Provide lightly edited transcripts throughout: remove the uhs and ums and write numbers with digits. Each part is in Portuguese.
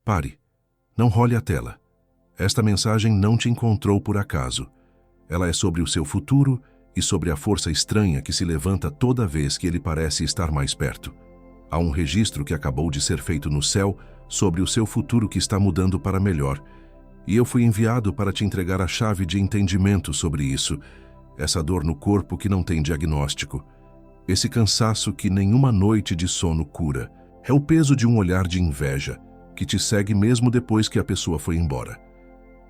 Pare. Não role a tela. Esta mensagem não te encontrou por acaso. Ela é sobre o seu futuro e sobre a força estranha que se levanta toda vez que ele parece estar mais perto. Há um registro que acabou de ser feito no céu sobre o seu futuro que está mudando para melhor. E eu fui enviado para te entregar a chave de entendimento sobre isso. Essa dor no corpo que não tem diagnóstico. Esse cansaço que nenhuma noite de sono cura. É o peso de um olhar de inveja que te segue mesmo depois que a pessoa foi embora.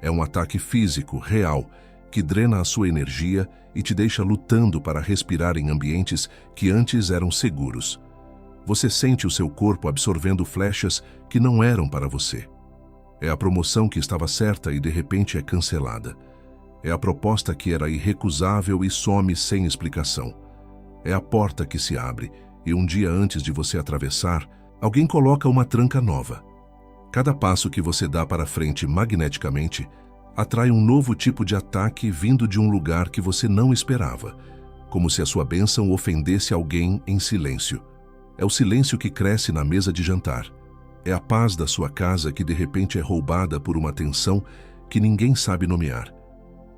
É um ataque físico, real, que drena a sua energia e te deixa lutando para respirar em ambientes que antes eram seguros. Você sente o seu corpo absorvendo flechas que não eram para você. É a promoção que estava certa e de repente é cancelada. É a proposta que era irrecusável e some sem explicação. É a porta que se abre e um dia antes de você atravessar, alguém coloca uma tranca nova. Cada passo que você dá para frente magneticamente atrai um novo tipo de ataque vindo de um lugar que você não esperava, como se a sua bênção ofendesse alguém em silêncio. É o silêncio que cresce na mesa de jantar. É a paz da sua casa que de repente é roubada por uma tensão que ninguém sabe nomear.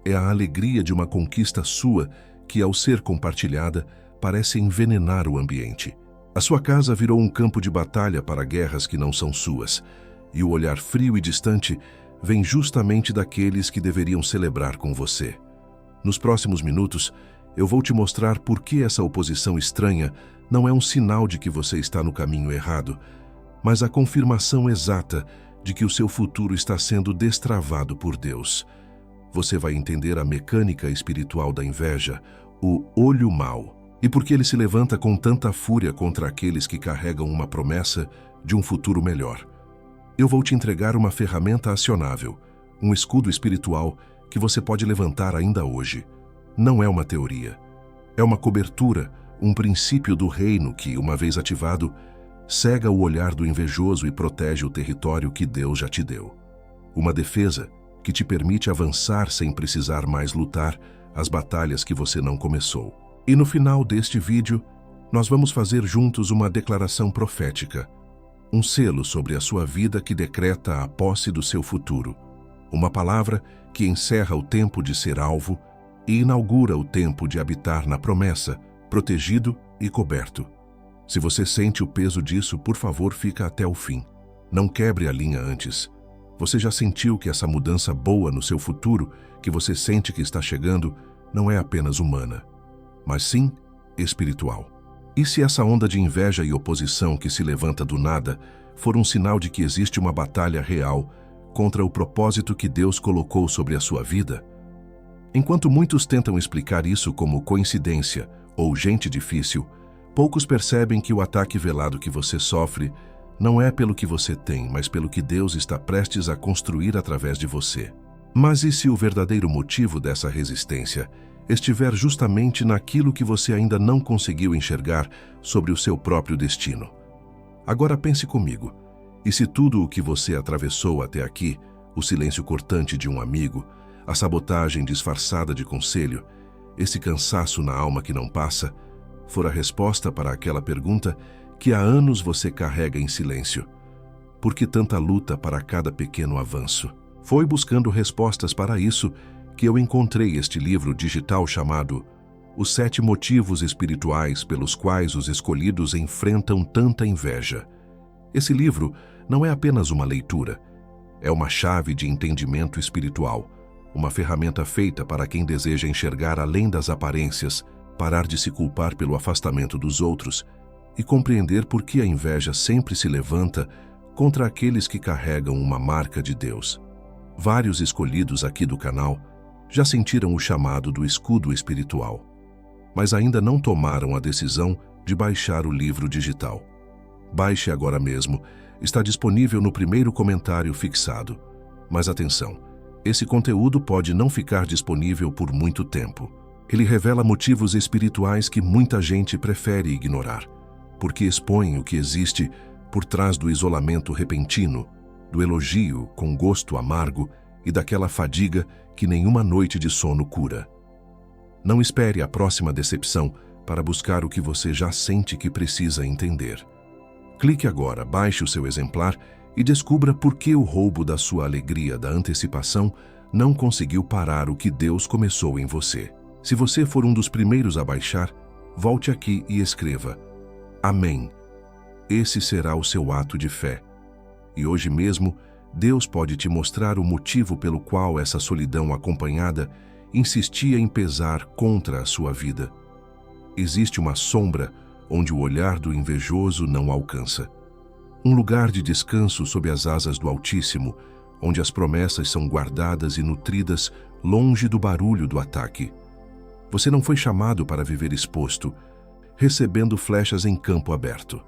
É a alegria de uma conquista sua que, ao ser compartilhada, parece envenenar o ambiente. A sua casa virou um campo de batalha para guerras que não são suas, e o olhar frio e distante vem justamente daqueles que deveriam celebrar com você. Nos próximos minutos, eu vou te mostrar por que essa oposição estranha não é um sinal de que você está no caminho errado, mas a confirmação exata de que o seu futuro está sendo destravado por Deus. Você vai entender a mecânica espiritual da inveja, o olho mau, e por que ele se levanta com tanta fúria contra aqueles que carregam uma promessa de um futuro melhor. Eu vou te entregar uma ferramenta acionável, um escudo espiritual que você pode levantar ainda hoje. Não é uma teoria. É uma cobertura, um princípio do reino que, uma vez ativado, cega o olhar do invejoso e protege o território que Deus já te deu. Uma defesa que te permite avançar sem precisar mais lutar as batalhas que você não começou. E no final deste vídeo, nós vamos fazer juntos uma declaração profética. Um selo sobre a sua vida que decreta a posse do seu futuro. Uma palavra que encerra o tempo de ser alvo e inaugura o tempo de habitar na promessa, protegido e coberto. Se você sente o peso disso, por favor, fica até o fim. Não quebre a linha antes. Você já sentiu que essa mudança boa no seu futuro, que você sente que está chegando, não é apenas humana, mas sim espiritual. E se essa onda de inveja e oposição que se levanta do nada for um sinal de que existe uma batalha real contra o propósito que Deus colocou sobre a sua vida? Enquanto muitos tentam explicar isso como coincidência ou gente difícil, poucos percebem que o ataque velado que você sofre não é pelo que você tem, mas pelo que Deus está prestes a construir através de você. Mas e se o verdadeiro motivo dessa resistência estiver justamente naquilo que você ainda não conseguiu enxergar sobre o seu próprio destino? Agora pense comigo. E se tudo o que você atravessou até aqui, o silêncio cortante de um amigo, a sabotagem disfarçada de conselho, esse cansaço na alma que não passa, for a resposta para aquela pergunta que há anos você carrega em silêncio? Por que tanta luta para cada pequeno avanço? Foi buscando respostas para isso que eu encontrei este livro digital chamado Os 7 Motivos Espirituais pelos quais os escolhidos enfrentam tanta inveja. Esse livro não é apenas uma leitura, é uma chave de entendimento espiritual, uma ferramenta feita para quem deseja enxergar além das aparências, parar de se culpar pelo afastamento dos outros e compreender por que a inveja sempre se levanta contra aqueles que carregam uma marca de Deus. Vários escolhidos aqui do canal já sentiram o chamado do escudo espiritual, mas ainda não tomaram a decisão de baixar o livro digital. Baixe agora mesmo, está disponível no primeiro comentário fixado. Mas atenção, esse conteúdo pode não ficar disponível por muito tempo. Ele revela motivos espirituais que muita gente prefere ignorar, porque expõem o que existe por trás do isolamento repentino, do elogio com gosto amargo e daquela fadiga que nenhuma noite de sono cura. Não espere a próxima decepção para buscar o que você já sente que precisa entender. Clique agora, baixe o seu exemplar e descubra por que o roubo da sua alegria da antecipação não conseguiu parar o que Deus começou em você. Se você for um dos primeiros a baixar, volte aqui e escreva: Amém. Esse será o seu ato de fé. E hoje mesmo, Deus pode te mostrar o motivo pelo qual essa solidão acompanhada insistia em pesar contra a sua vida. Existe uma sombra onde o olhar do invejoso não alcança. Um lugar de descanso sob as asas do Altíssimo, onde as promessas são guardadas e nutridas longe do barulho do ataque. Você não foi chamado para viver exposto, recebendo flechas em campo aberto.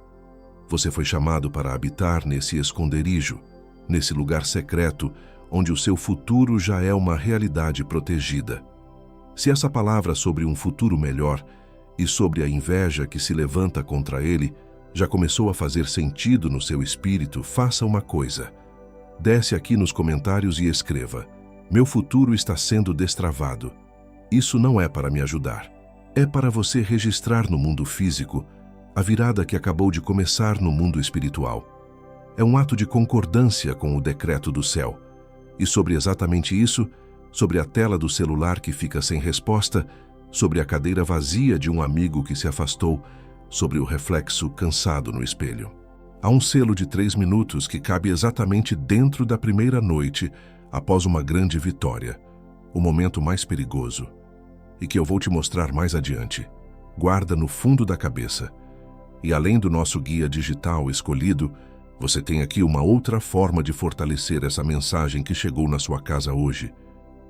Você foi chamado para habitar nesse esconderijo, nesse lugar secreto, onde o seu futuro já é uma realidade protegida. Se essa palavra sobre um futuro melhor e sobre a inveja que se levanta contra ele já começou a fazer sentido no seu espírito, faça uma coisa. Desce aqui nos comentários e escreva: Meu futuro está sendo destravado. Isso não é para me ajudar. É para você registrar no mundo físico a virada que acabou de começar no mundo espiritual. É um ato de concordância com o decreto do céu. E sobre exatamente isso, sobre a tela do celular que fica sem resposta, sobre a cadeira vazia de um amigo que se afastou, sobre o reflexo cansado no espelho. Há um selo de 3 minutos que cabe exatamente dentro da primeira noite após uma grande vitória, o momento mais perigoso, e que eu vou te mostrar mais adiante. Guarda no fundo da cabeça. E além do nosso guia digital escolhido, você tem aqui uma outra forma de fortalecer essa mensagem que chegou na sua casa hoje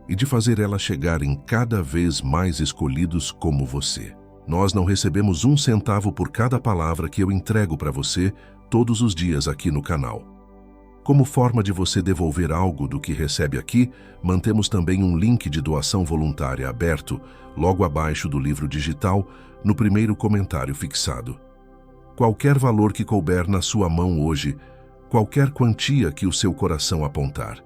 e de fazer ela chegar em cada vez mais escolhidos como você. Nós não recebemos 1 centavo por cada palavra que eu entrego para você todos os dias aqui no canal. Como forma de você devolver algo do que recebe aqui, mantemos também um link de doação voluntária aberto logo abaixo do livro digital, no primeiro comentário fixado. Qualquer valor que couber na sua mão hoje, qualquer quantia que o seu coração apontar.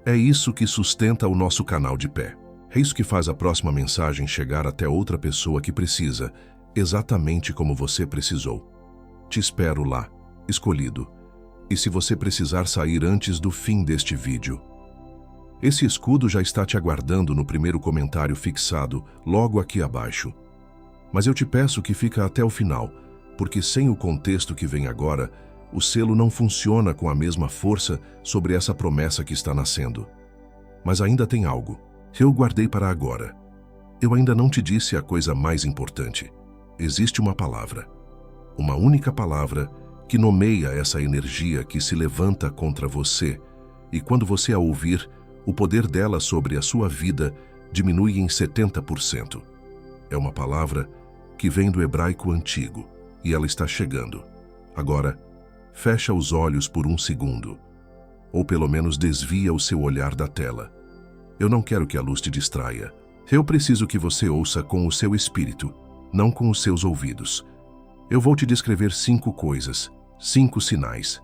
É isso que sustenta o nosso canal de pé. É isso que faz a próxima mensagem chegar até outra pessoa que precisa, exatamente como você precisou. Te espero lá, escolhido. E se você precisar sair antes do fim deste vídeo, esse escudo já está te aguardando no primeiro comentário fixado, logo aqui abaixo. Mas eu te peço que fica até o final, porque sem o contexto que vem agora, o selo não funciona com a mesma força sobre essa promessa que está nascendo. Mas ainda tem algo. Eu guardei para agora. Eu ainda não te disse a coisa mais importante. Existe uma palavra. Uma única palavra que nomeia essa energia que se levanta contra você, e quando você a ouvir, o poder dela sobre a sua vida diminui em 70%. É uma palavra que vem do hebraico antigo, e ela está chegando. Agora, fecha os olhos por 1 segundo, ou pelo menos desvia o seu olhar da tela. Eu não quero que a luz te distraia. Eu preciso que você ouça com o seu espírito, não com os seus ouvidos. Eu vou te descrever 5 coisas, 5 sinais.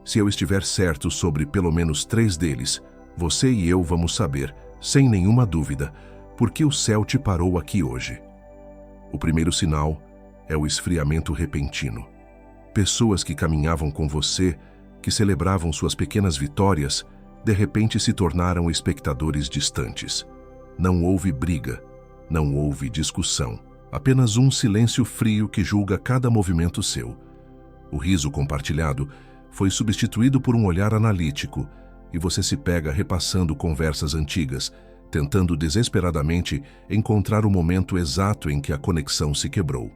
Se eu estiver certo sobre pelo menos 3 deles, você e eu vamos saber, sem nenhuma dúvida, por que o céu te parou aqui hoje. O primeiro sinal é o esfriamento repentino. Pessoas que caminhavam com você, que celebravam suas pequenas vitórias, de repente se tornaram espectadores distantes. Não houve briga, não houve discussão, apenas um silêncio frio que julga cada movimento seu. O riso compartilhado foi substituído por um olhar analítico, e você se pega repassando conversas antigas, tentando desesperadamente encontrar o momento exato em que a conexão se quebrou.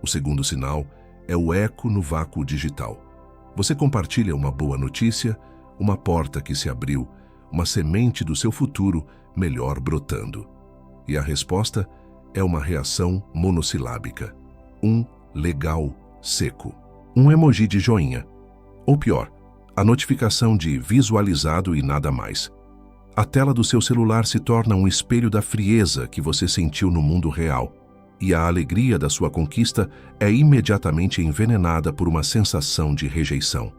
O segundo sinal é o eco no vácuo digital. Você compartilha uma boa notícia, uma porta que se abriu, uma semente do seu futuro melhor brotando. E a resposta é uma reação monossilábica. Um legal seco. Um emoji de joinha. Ou pior, a notificação de visualizado e nada mais. A tela do seu celular se torna um espelho da frieza que você sentiu no mundo real, e a alegria da sua conquista é imediatamente envenenada por uma sensação de rejeição.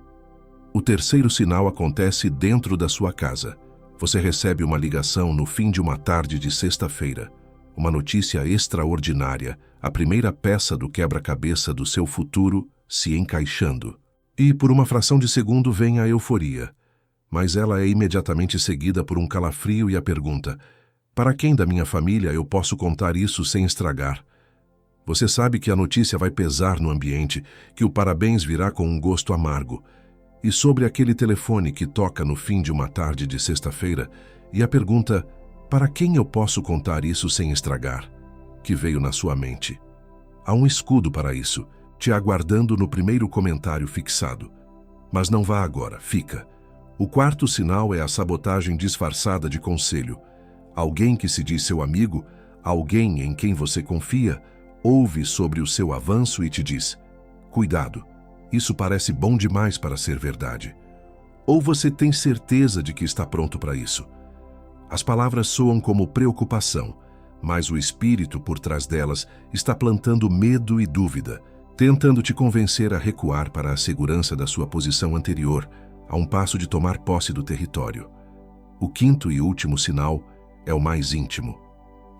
O terceiro sinal acontece dentro da sua casa. Você recebe uma ligação no fim de uma tarde de sexta-feira. Uma notícia extraordinária, a primeira peça do quebra-cabeça do seu futuro se encaixando. E por uma fração de segundo vem a euforia, mas ela é imediatamente seguida por um calafrio e a pergunta: para quem da minha família eu posso contar isso sem estragar? Você sabe que a notícia vai pesar no ambiente, que o parabéns virá com um gosto amargo. E sobre aquele telefone que toca no fim de uma tarde de sexta-feira, e a pergunta: para quem eu posso contar isso sem estragar? Que veio na sua mente. Há um escudo para isso, te aguardando no primeiro comentário fixado. Mas não vá agora, fica. O quarto sinal é a sabotagem disfarçada de conselho. Alguém que se diz seu amigo, alguém em quem você confia, ouve sobre o seu avanço e te diz: cuidado, isso parece bom demais para ser verdade. Ou você tem certeza de que está pronto para isso? As palavras soam como preocupação, mas o espírito por trás delas está plantando medo e dúvida, tentando te convencer a recuar para a segurança da sua posição anterior, a um passo de tomar posse do território. O quinto e último sinal é o mais íntimo.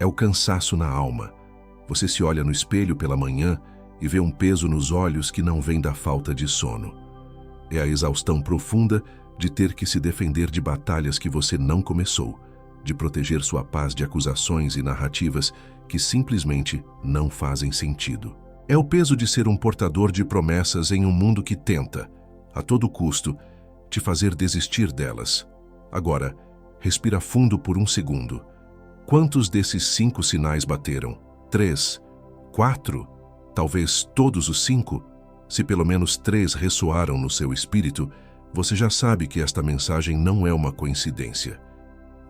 É o cansaço na alma. Você se olha no espelho pela manhã e vê um peso nos olhos que não vem da falta de sono. É a exaustão profunda de ter que se defender de batalhas que você não começou, de proteger sua paz de acusações e narrativas que simplesmente não fazem sentido. É o peso de ser um portador de promessas em um mundo que tenta, a todo custo, te fazer desistir delas. Agora, respira fundo por um segundo. Quantos desses 5 sinais bateram? 3? 4? Talvez todos os 5? Se pelo menos 3 ressoaram no seu espírito, você já sabe que esta mensagem não é uma coincidência.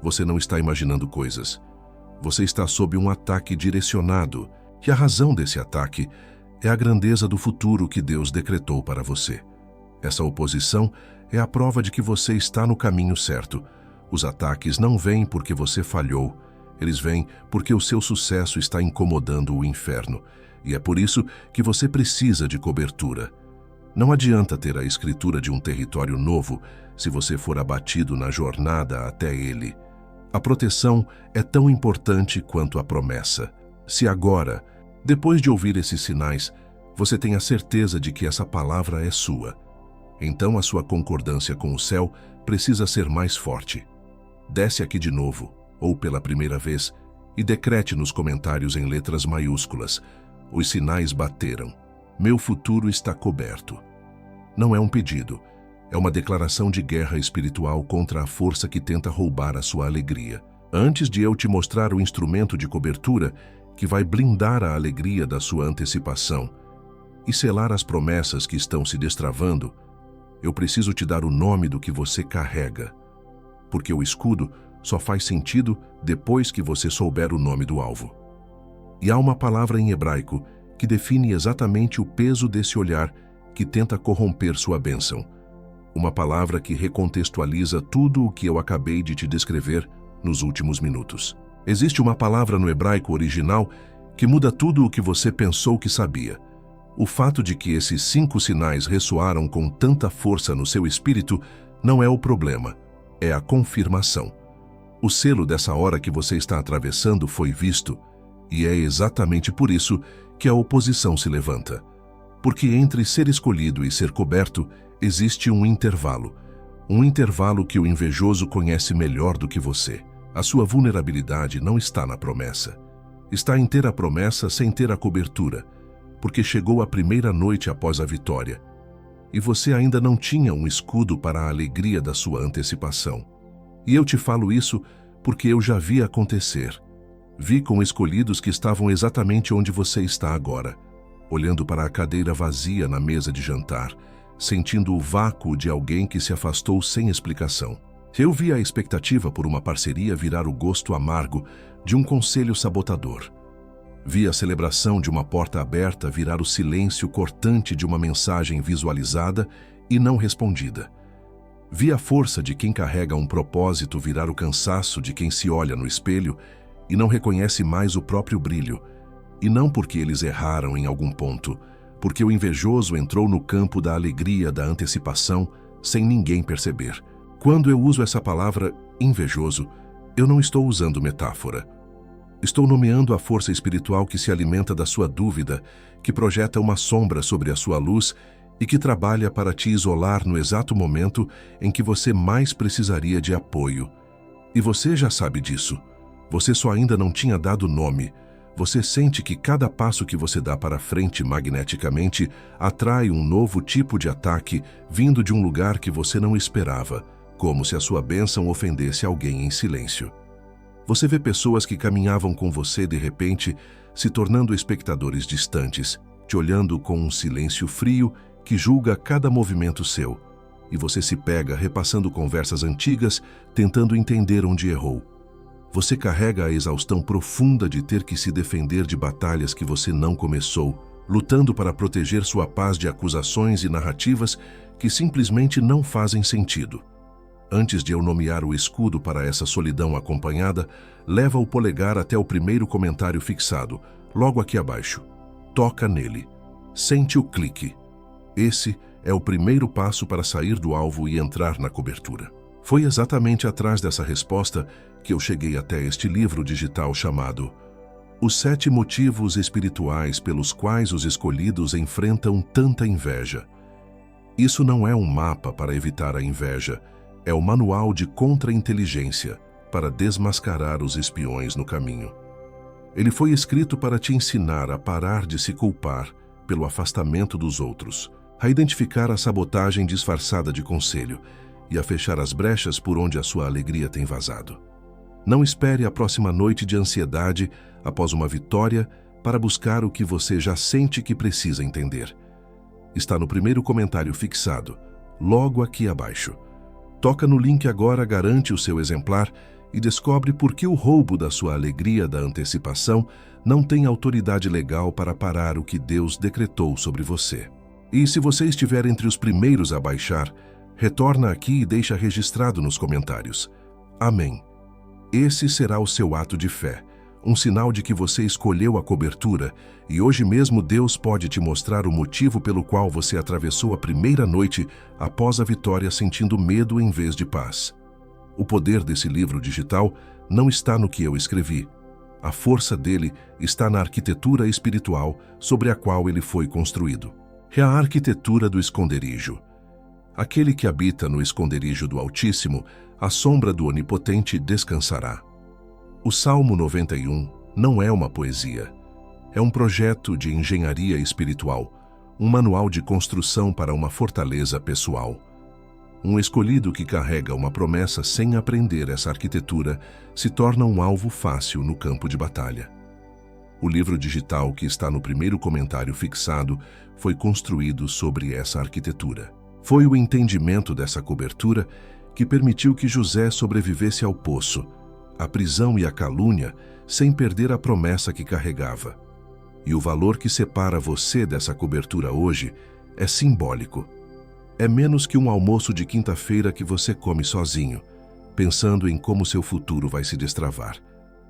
Você não está imaginando coisas. Você está sob um ataque direcionado, e a razão desse ataque é a grandeza do futuro que Deus decretou para você. Essa oposição é a prova de que você está no caminho certo. Os ataques não vêm porque você falhou, eles vêm porque o seu sucesso está incomodando o inferno, e é por isso que você precisa de cobertura. Não adianta ter a escritura de um território novo se você for abatido na jornada até ele. A proteção é tão importante quanto a promessa. Se agora, depois de ouvir esses sinais, você tem a certeza de que essa palavra é sua, então a sua concordância com o céu precisa ser mais forte. Desce aqui de novo, ou pela primeira vez, e decrete nos comentários em letras maiúsculas: os sinais bateram. Meu futuro está coberto. Não é um pedido, é uma declaração de guerra espiritual contra a força que tenta roubar a sua alegria. Antes de eu te mostrar o instrumento de cobertura que vai blindar a alegria da sua antecipação e selar as promessas que estão se destravando, eu preciso te dar o nome do que você carrega, porque o escudo só faz sentido depois que você souber o nome do alvo. E há uma palavra em hebraico que define exatamente o peso desse olhar que tenta corromper sua bênção. Uma palavra que recontextualiza tudo o que eu acabei de te descrever nos últimos minutos. Existe uma palavra no hebraico original que muda tudo o que você pensou que sabia. O fato de que esses 5 sinais ressoaram com tanta força no seu espírito não é o problema, é a confirmação. O selo dessa hora que você está atravessando foi visto, e é exatamente por isso que a oposição se levanta. Porque entre ser escolhido e ser coberto, existe um intervalo que o invejoso conhece melhor do que você. A sua vulnerabilidade não está na promessa. Está em ter a promessa sem ter a cobertura, porque chegou a primeira noite após a vitória, e você ainda não tinha um escudo para a alegria da sua antecipação. E eu te falo isso porque eu já vi acontecer. Vi com escolhidos que estavam exatamente onde você está agora, olhando para a cadeira vazia na mesa de jantar, sentindo o vácuo de alguém que se afastou sem explicação. Eu vi a expectativa por uma parceria virar o gosto amargo de um conselho sabotador. Vi a celebração de uma porta aberta virar o silêncio cortante de uma mensagem visualizada e não respondida. Vi a força de quem carrega um propósito virar o cansaço de quem se olha no espelho e não reconhece mais o próprio brilho, e não porque eles erraram em algum ponto, porque o invejoso entrou no campo da alegria da antecipação sem ninguém perceber. Quando eu uso essa palavra invejoso, eu não estou usando metáfora. Estou nomeando a força espiritual que se alimenta da sua dúvida, que projeta uma sombra sobre a sua luz e que trabalha para te isolar no exato momento em que você mais precisaria de apoio. E você já sabe disso. Você só ainda não tinha dado nome. Você sente que cada passo que você dá para frente magneticamente atrai um novo tipo de ataque vindo de um lugar que você não esperava, como se a sua bênção ofendesse alguém em silêncio. Você vê pessoas que caminhavam com você de repente se tornando espectadores distantes, te olhando com um silêncio frio que julga cada movimento seu. E você se pega repassando conversas antigas, tentando entender onde errou. Você carrega a exaustão profunda de ter que se defender de batalhas que você não começou, lutando para proteger sua paz de acusações e narrativas que simplesmente não fazem sentido. Antes de eu nomear o escudo para essa solidão acompanhada, leva o polegar até o primeiro comentário fixado, logo aqui abaixo. Toca nele. Sente o clique. Esse é o primeiro passo para sair do alvo e entrar na cobertura. Foi exatamente atrás dessa resposta que eu cheguei até este livro digital chamado Os 7 Motivos Espirituais pelos quais os escolhidos enfrentam tanta inveja. Isso não é um mapa para evitar a inveja, é o manual de contra-inteligência para desmascarar os espiões no caminho. Ele foi escrito para te ensinar a parar de se culpar pelo afastamento dos outros, a identificar a sabotagem disfarçada de conselho e a fechar as brechas por onde a sua alegria tem vazado. Não espere a próxima noite de ansiedade após uma vitória para buscar o que você já sente que precisa entender. Está no primeiro comentário fixado, logo aqui abaixo. Toca no link agora, garante o seu exemplar e descobre por que o roubo da sua alegria da antecipação não tem autoridade legal para parar o que Deus decretou sobre você. E se você estiver entre os primeiros a baixar, retorna aqui e deixa registrado nos comentários. Amém. Esse será o seu ato de fé, um sinal de que você escolheu a cobertura e hoje mesmo Deus pode te mostrar o motivo pelo qual você atravessou a primeira noite após a vitória sentindo medo em vez de paz. O poder desse livro digital não está no que eu escrevi. A força dele está na arquitetura espiritual sobre a qual ele foi construído. É a arquitetura do esconderijo. Aquele que habita no esconderijo do Altíssimo, à sombra do Onipotente descansará. O Salmo 91 não é uma poesia. É um projeto de engenharia espiritual, um manual de construção para uma fortaleza pessoal. Um escolhido que carrega uma promessa sem aprender essa arquitetura se torna um alvo fácil no campo de batalha. O livro digital que está no primeiro comentário fixado foi construído sobre essa arquitetura. Foi o entendimento dessa cobertura que permitiu que José sobrevivesse ao poço, à prisão e à calúnia, sem perder a promessa que carregava. E o valor que separa você dessa cobertura hoje é simbólico. É menos que um almoço de quinta-feira que você come sozinho, pensando em como seu futuro vai se destravar.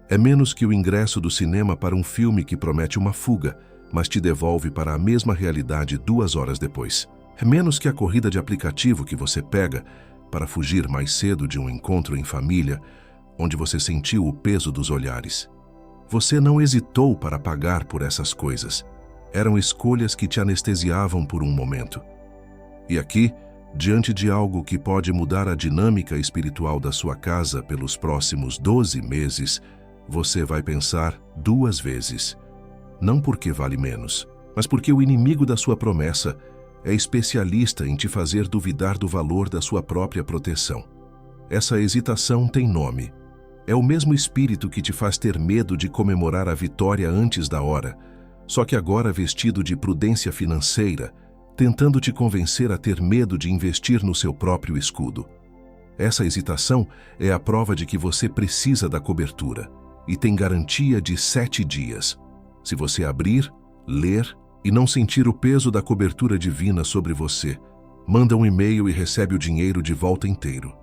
É menos que o ingresso do cinema para um filme que promete uma fuga, mas te devolve para a mesma realidade 2 horas depois. É menos que a corrida de aplicativo que você pega para fugir mais cedo de um encontro em família, onde você sentiu o peso dos olhares. Você não hesitou para pagar por essas coisas. Eram escolhas que te anestesiavam por um momento. E aqui, diante de algo que pode mudar a dinâmica espiritual da sua casa pelos próximos 12 meses, você vai pensar 2 vezes. Não porque vale menos, mas porque o inimigo da sua promessa é especialista em te fazer duvidar do valor da sua própria proteção. Essa hesitação tem nome. É o mesmo espírito que te faz ter medo de comemorar a vitória antes da hora, só que agora vestido de prudência financeira, tentando te convencer a ter medo de investir no seu próprio escudo. Essa hesitação é a prova de que você precisa da cobertura e tem garantia de 7 dias. Se você abrir, ler e não sentir o peso da cobertura divina sobre você, manda um e-mail e recebe o dinheiro de volta inteiro.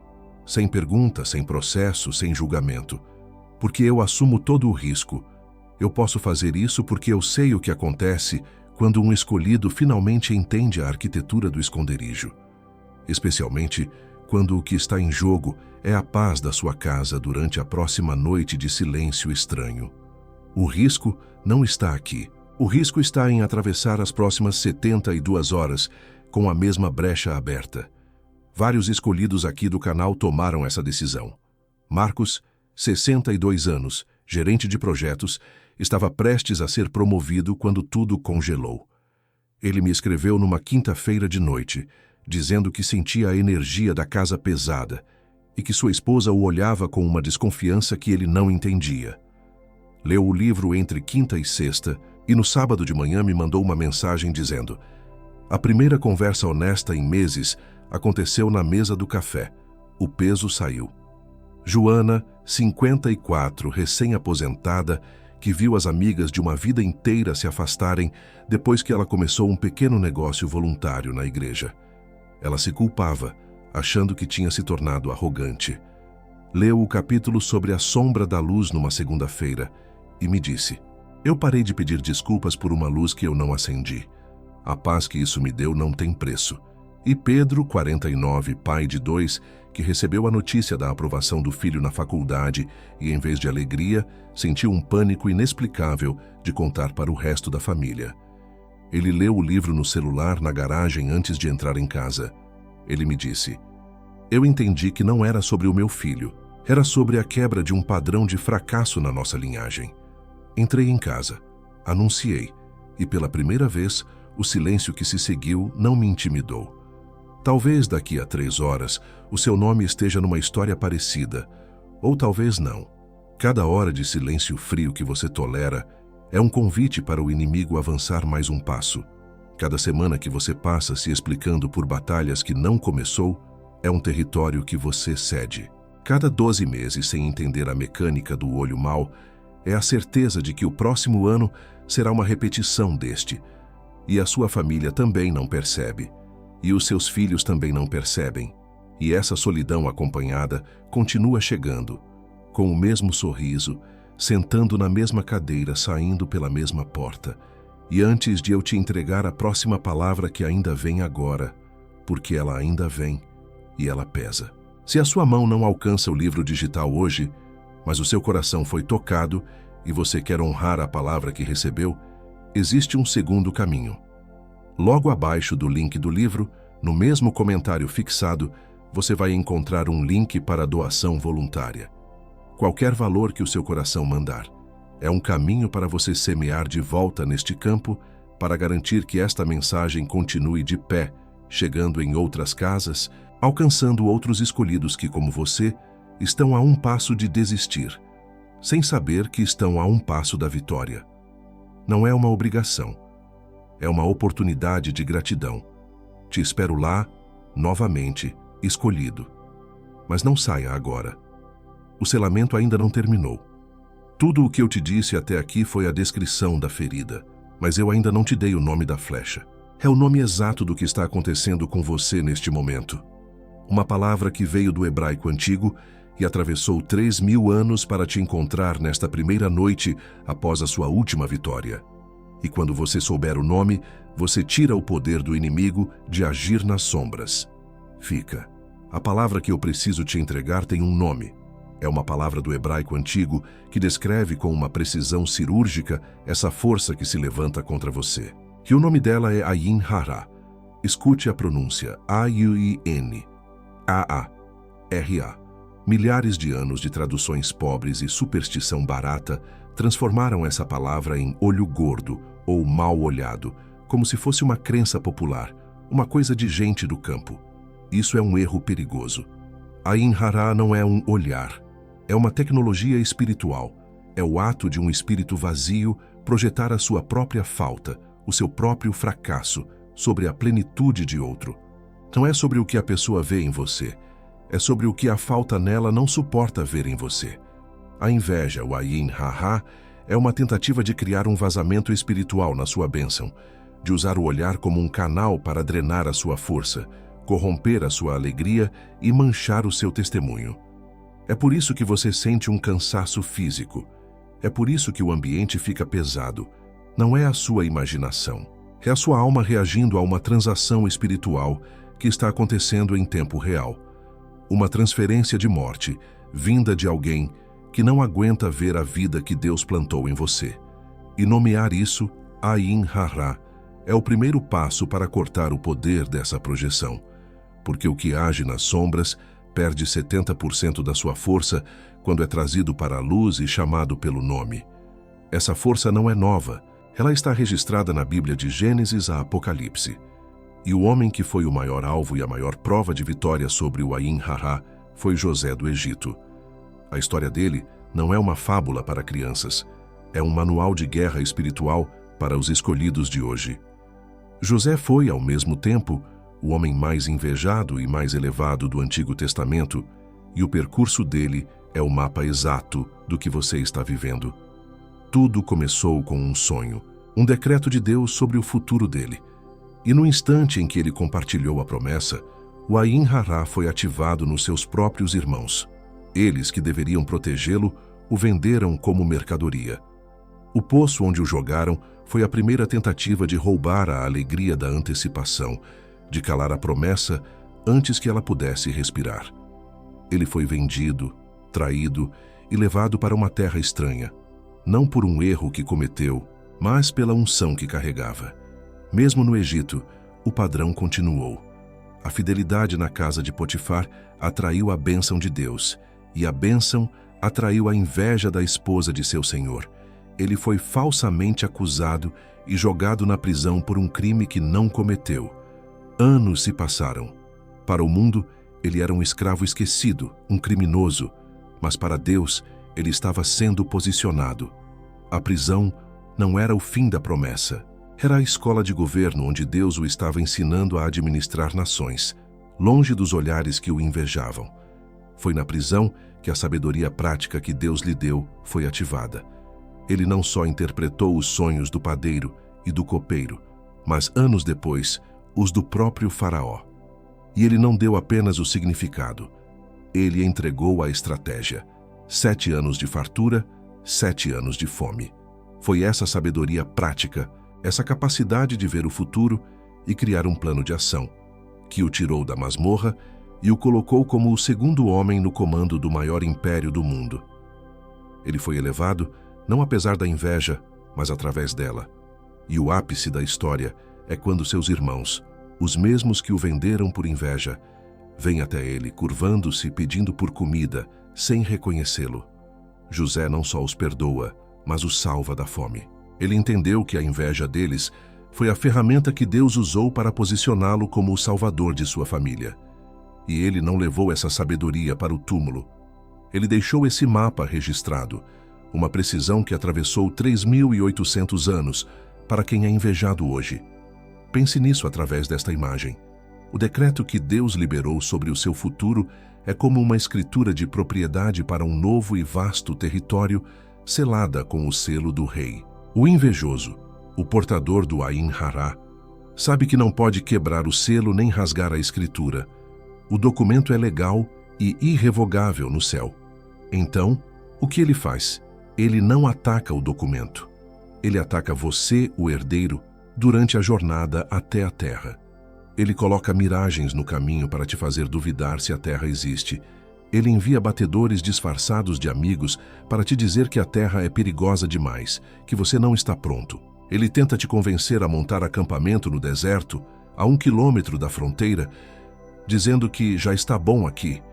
Sem pergunta, sem processo, sem julgamento. Porque eu assumo todo o risco. Eu posso fazer isso porque eu sei o que acontece quando um escolhido finalmente entende a arquitetura do esconderijo. Especialmente quando o que está em jogo é a paz da sua casa durante a próxima noite de silêncio estranho. O risco não está aqui. O risco está em atravessar as próximas 72 horas com a mesma brecha aberta. Vários escolhidos aqui do canal tomaram essa decisão. Marcos, 62 anos, gerente de projetos, estava prestes a ser promovido quando tudo congelou. Ele me escreveu numa quinta-feira de noite, dizendo que sentia a energia da casa pesada e que sua esposa o olhava com uma desconfiança que ele não entendia. Leu o livro entre quinta e sexta e no sábado de manhã me mandou uma mensagem dizendo: "A primeira conversa honesta em meses aconteceu na mesa do café. O peso saiu." Joana, 54, recém-aposentada, que viu as amigas de uma vida inteira se afastarem depois que ela começou um pequeno negócio voluntário na igreja. Ela se culpava, achando que tinha se tornado arrogante. Leu o capítulo sobre a sombra da luz numa segunda-feira e me disse: "Eu parei de pedir desculpas por uma luz que eu não acendi. A paz que isso me deu não tem preço." E Pedro, 49, pai de 2, que recebeu a notícia da aprovação do filho na faculdade e, em vez de alegria, sentiu um pânico inexplicável de contar para o resto da família. Ele leu o livro no celular na garagem antes de entrar em casa. Ele me disse: "Eu entendi que não era sobre o meu filho, era sobre a quebra de um padrão de fracasso na nossa linhagem." Entrei em casa, anunciei, e pela primeira vez, o silêncio que se seguiu não me intimidou. Talvez daqui a 3 horas o seu nome esteja numa história parecida, ou talvez não. Cada hora de silêncio frio que você tolera é um convite para o inimigo avançar mais um passo. Cada semana que você passa se explicando por batalhas que não começou é um território que você cede. Cada 12 meses sem entender a mecânica do olho mau é a certeza de que o próximo ano será uma repetição deste, e a sua família também não percebe. E os seus filhos também não percebem. E essa solidão acompanhada continua chegando, com o mesmo sorriso, sentando na mesma cadeira, saindo pela mesma porta. E antes de eu te entregar a próxima palavra que ainda vem agora, porque ela ainda vem e ela pesa. Se a sua mão não alcança o livro digital hoje, mas o seu coração foi tocado e você quer honrar a palavra que recebeu, existe um segundo caminho. Logo abaixo do link do livro, no mesmo comentário fixado, você vai encontrar um link para doação voluntária. Qualquer valor que o seu coração mandar é um caminho para você semear de volta neste campo para garantir que esta mensagem continue de pé, chegando em outras casas, alcançando outros escolhidos que, como você, estão a um passo de desistir, sem saber que estão a um passo da vitória. Não é uma obrigação. É uma oportunidade de gratidão. Te espero lá, novamente, escolhido. Mas não saia agora. O selamento ainda não terminou. Tudo o que eu te disse até aqui foi a descrição da ferida, mas eu ainda não te dei o nome da flecha. É o nome exato do que está acontecendo com você neste momento. Uma palavra que veio do hebraico antigo e atravessou 3.000 anos para te encontrar nesta primeira noite após a sua última vitória. E quando você souber o nome, você tira o poder do inimigo de agir nas sombras. Fica. A palavra que eu preciso te entregar tem um nome. É uma palavra do hebraico antigo que descreve com uma precisão cirúrgica essa força que se levanta contra você. E o nome dela é Ayin Hara. Escute a pronúncia: A-U-I-N A-A-R-A. Milhares de anos de traduções pobres e superstição barata transformaram essa palavra em olho gordo ou mal olhado, como se fosse uma crença popular, uma coisa de gente do campo. Isso é um erro perigoso. Ayin Hara não é um olhar, é uma tecnologia espiritual. É o ato de um espírito vazio projetar a sua própria falta, o seu próprio fracasso, sobre a plenitude de outro. Não é sobre o que a pessoa vê em você, é sobre o que a falta nela não suporta ver em você. A inveja, o Ayin Hara, é uma tentativa de criar um vazamento espiritual na sua bênção, de usar o olhar como um canal para drenar a sua força, corromper a sua alegria e manchar o seu testemunho. É por isso que você sente um cansaço físico. É por isso que o ambiente fica pesado. Não é a sua imaginação. É a sua alma reagindo a uma transação espiritual que está acontecendo em tempo real. Uma transferência de morte, vinda de alguém que não aguenta ver a vida que Deus plantou em você. E nomear isso, Ayin Hara, é o primeiro passo para cortar o poder dessa projeção, porque o que age nas sombras perde 70% da sua força quando é trazido para a luz e chamado pelo nome. Essa força não é nova, ela está registrada na Bíblia de Gênesis a Apocalipse. E o homem que foi o maior alvo e a maior prova de vitória sobre o Ayin-Rará foi José do Egito. A história dele não é uma fábula para crianças, é um manual de guerra espiritual para os escolhidos de hoje. José foi, ao mesmo tempo, o homem mais invejado e mais elevado do Antigo Testamento, e o percurso dele é o mapa exato do que você está vivendo. Tudo começou com um sonho, um decreto de Deus sobre o futuro dele. E no instante em que ele compartilhou a promessa, o Ayin-Rará foi ativado nos seus próprios irmãos. Eles, que deveriam protegê-lo, o venderam como mercadoria. O poço onde o jogaram foi a primeira tentativa de roubar a alegria da antecipação, de calar a promessa antes que ela pudesse respirar. Ele foi vendido, traído e levado para uma terra estranha, não por um erro que cometeu, mas pela unção que carregava. Mesmo no Egito, o padrão continuou. A fidelidade na casa de Potifar atraiu a bênção de Deus, e a bênção atraiu a inveja da esposa de seu senhor. Ele foi falsamente acusado e jogado na prisão por um crime que não cometeu. Anos se passaram. Para o mundo, ele era um escravo esquecido, um criminoso, mas para Deus, ele estava sendo posicionado. A prisão não era o fim da promessa. Era a escola de governo onde Deus o estava ensinando a administrar nações, longe dos olhares que o invejavam. Foi na prisão que a sabedoria prática que Deus lhe deu foi ativada. Ele não só interpretou os sonhos do padeiro e do copeiro, mas anos depois, os do próprio faraó. E ele não deu apenas o significado. Ele entregou a estratégia. 7 anos de fartura, 7 anos de fome. Foi essa sabedoria prática, essa capacidade de ver o futuro e criar um plano de ação, que o tirou da masmorra e o colocou como o segundo homem no comando do maior império do mundo. Ele foi elevado não apesar da inveja, mas através dela. E o ápice da história é quando seus irmãos, os mesmos que o venderam por inveja, vêm até ele, curvando-se, pedindo por comida, sem reconhecê-lo. José não só os perdoa, mas os salva da fome. Ele entendeu que a inveja deles foi a ferramenta que Deus usou para posicioná-lo como o salvador de sua família. E ele não levou essa sabedoria para o túmulo. Ele deixou esse mapa registrado, uma precisão que atravessou 3.800 anos para quem é invejado hoje. Pense nisso através desta imagem. O decreto que Deus liberou sobre o seu futuro é como uma escritura de propriedade para um novo e vasto território, selada com o selo do rei. O invejoso, o portador do Ayin-Rará, sabe que não pode quebrar o selo nem rasgar a escritura. O documento é legal e irrevogável no céu. Então, o que ele faz? Ele não ataca o documento. Ele ataca você, o herdeiro, durante a jornada até a terra. Ele coloca miragens no caminho para te fazer duvidar se a terra existe. Ele envia batedores disfarçados de amigos para te dizer que a terra é perigosa demais, que você não está pronto. Ele tenta te convencer a montar acampamento no deserto, a 1 quilômetro da fronteira, dizendo que já está bom aqui,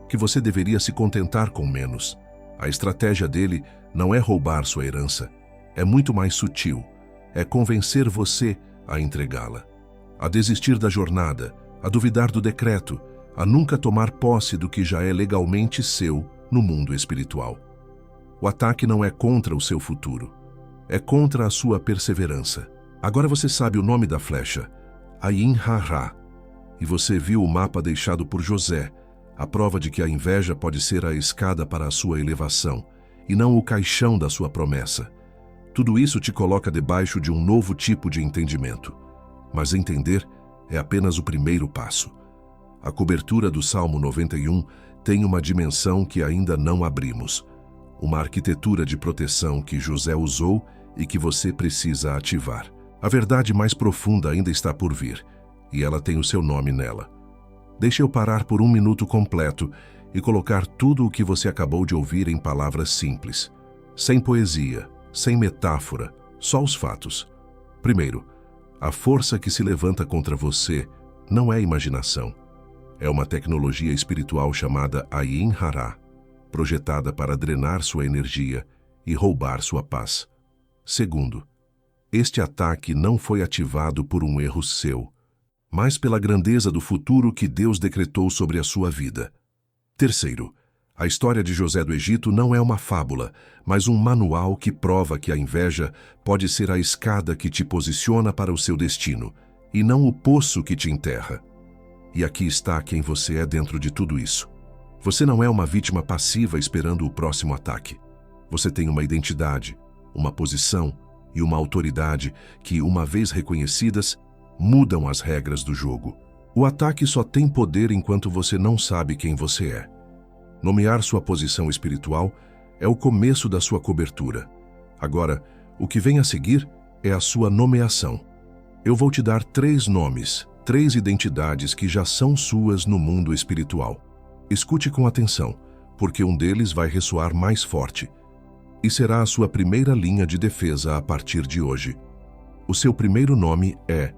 que você deveria se contentar com menos. A estratégia dele não é roubar sua herança, é muito mais sutil, é convencer você a entregá-la, a desistir da jornada, a duvidar do decreto, a nunca tomar posse do que já é legalmente seu no mundo espiritual. O ataque não é contra o seu futuro, é contra a sua perseverança. Agora você sabe o nome da flecha, Ayin-Rará, e você viu o mapa deixado por José, a prova de que a inveja pode ser a escada para a sua elevação, e não o caixão da sua promessa. Tudo isso te coloca debaixo de um novo tipo de entendimento. Mas entender é apenas o primeiro passo. A cobertura do Salmo 91 tem uma dimensão que ainda não abrimos. Uma arquitetura de proteção que José usou e que você precisa ativar. A verdade mais profunda ainda está por vir, e ela tem o seu nome nela. Deixe eu parar por 1 minuto completo e colocar tudo o que você acabou de ouvir em palavras simples, sem poesia, sem metáfora, só os fatos. Primeiro, A força que se levanta contra você não é imaginação. É uma tecnologia espiritual chamada Ayin Hara, projetada para drenar sua energia e roubar sua paz. Segundo, este ataque não foi ativado por um erro seu, mas pela grandeza do futuro que Deus decretou sobre a sua vida. Terceiro, a história de José do Egito não é uma fábula, mas um manual que prova que a inveja pode ser a escada que te posiciona para o seu destino, e não o poço que te enterra. E aqui está quem você é dentro de tudo isso. Você não é uma vítima passiva esperando o próximo ataque. Você tem uma identidade, uma posição e uma autoridade que, uma vez reconhecidas, mudam as regras do jogo. O ataque só tem poder enquanto você não sabe quem você é. Nomear sua posição espiritual é o começo da sua cobertura. Agora, o que vem a seguir é a sua nomeação. Eu vou te dar 3 nomes, 3 identidades que já são suas no mundo espiritual. Escute com atenção, porque um deles vai ressoar mais forte e será a sua primeira linha de defesa a partir de hoje. O seu primeiro nome é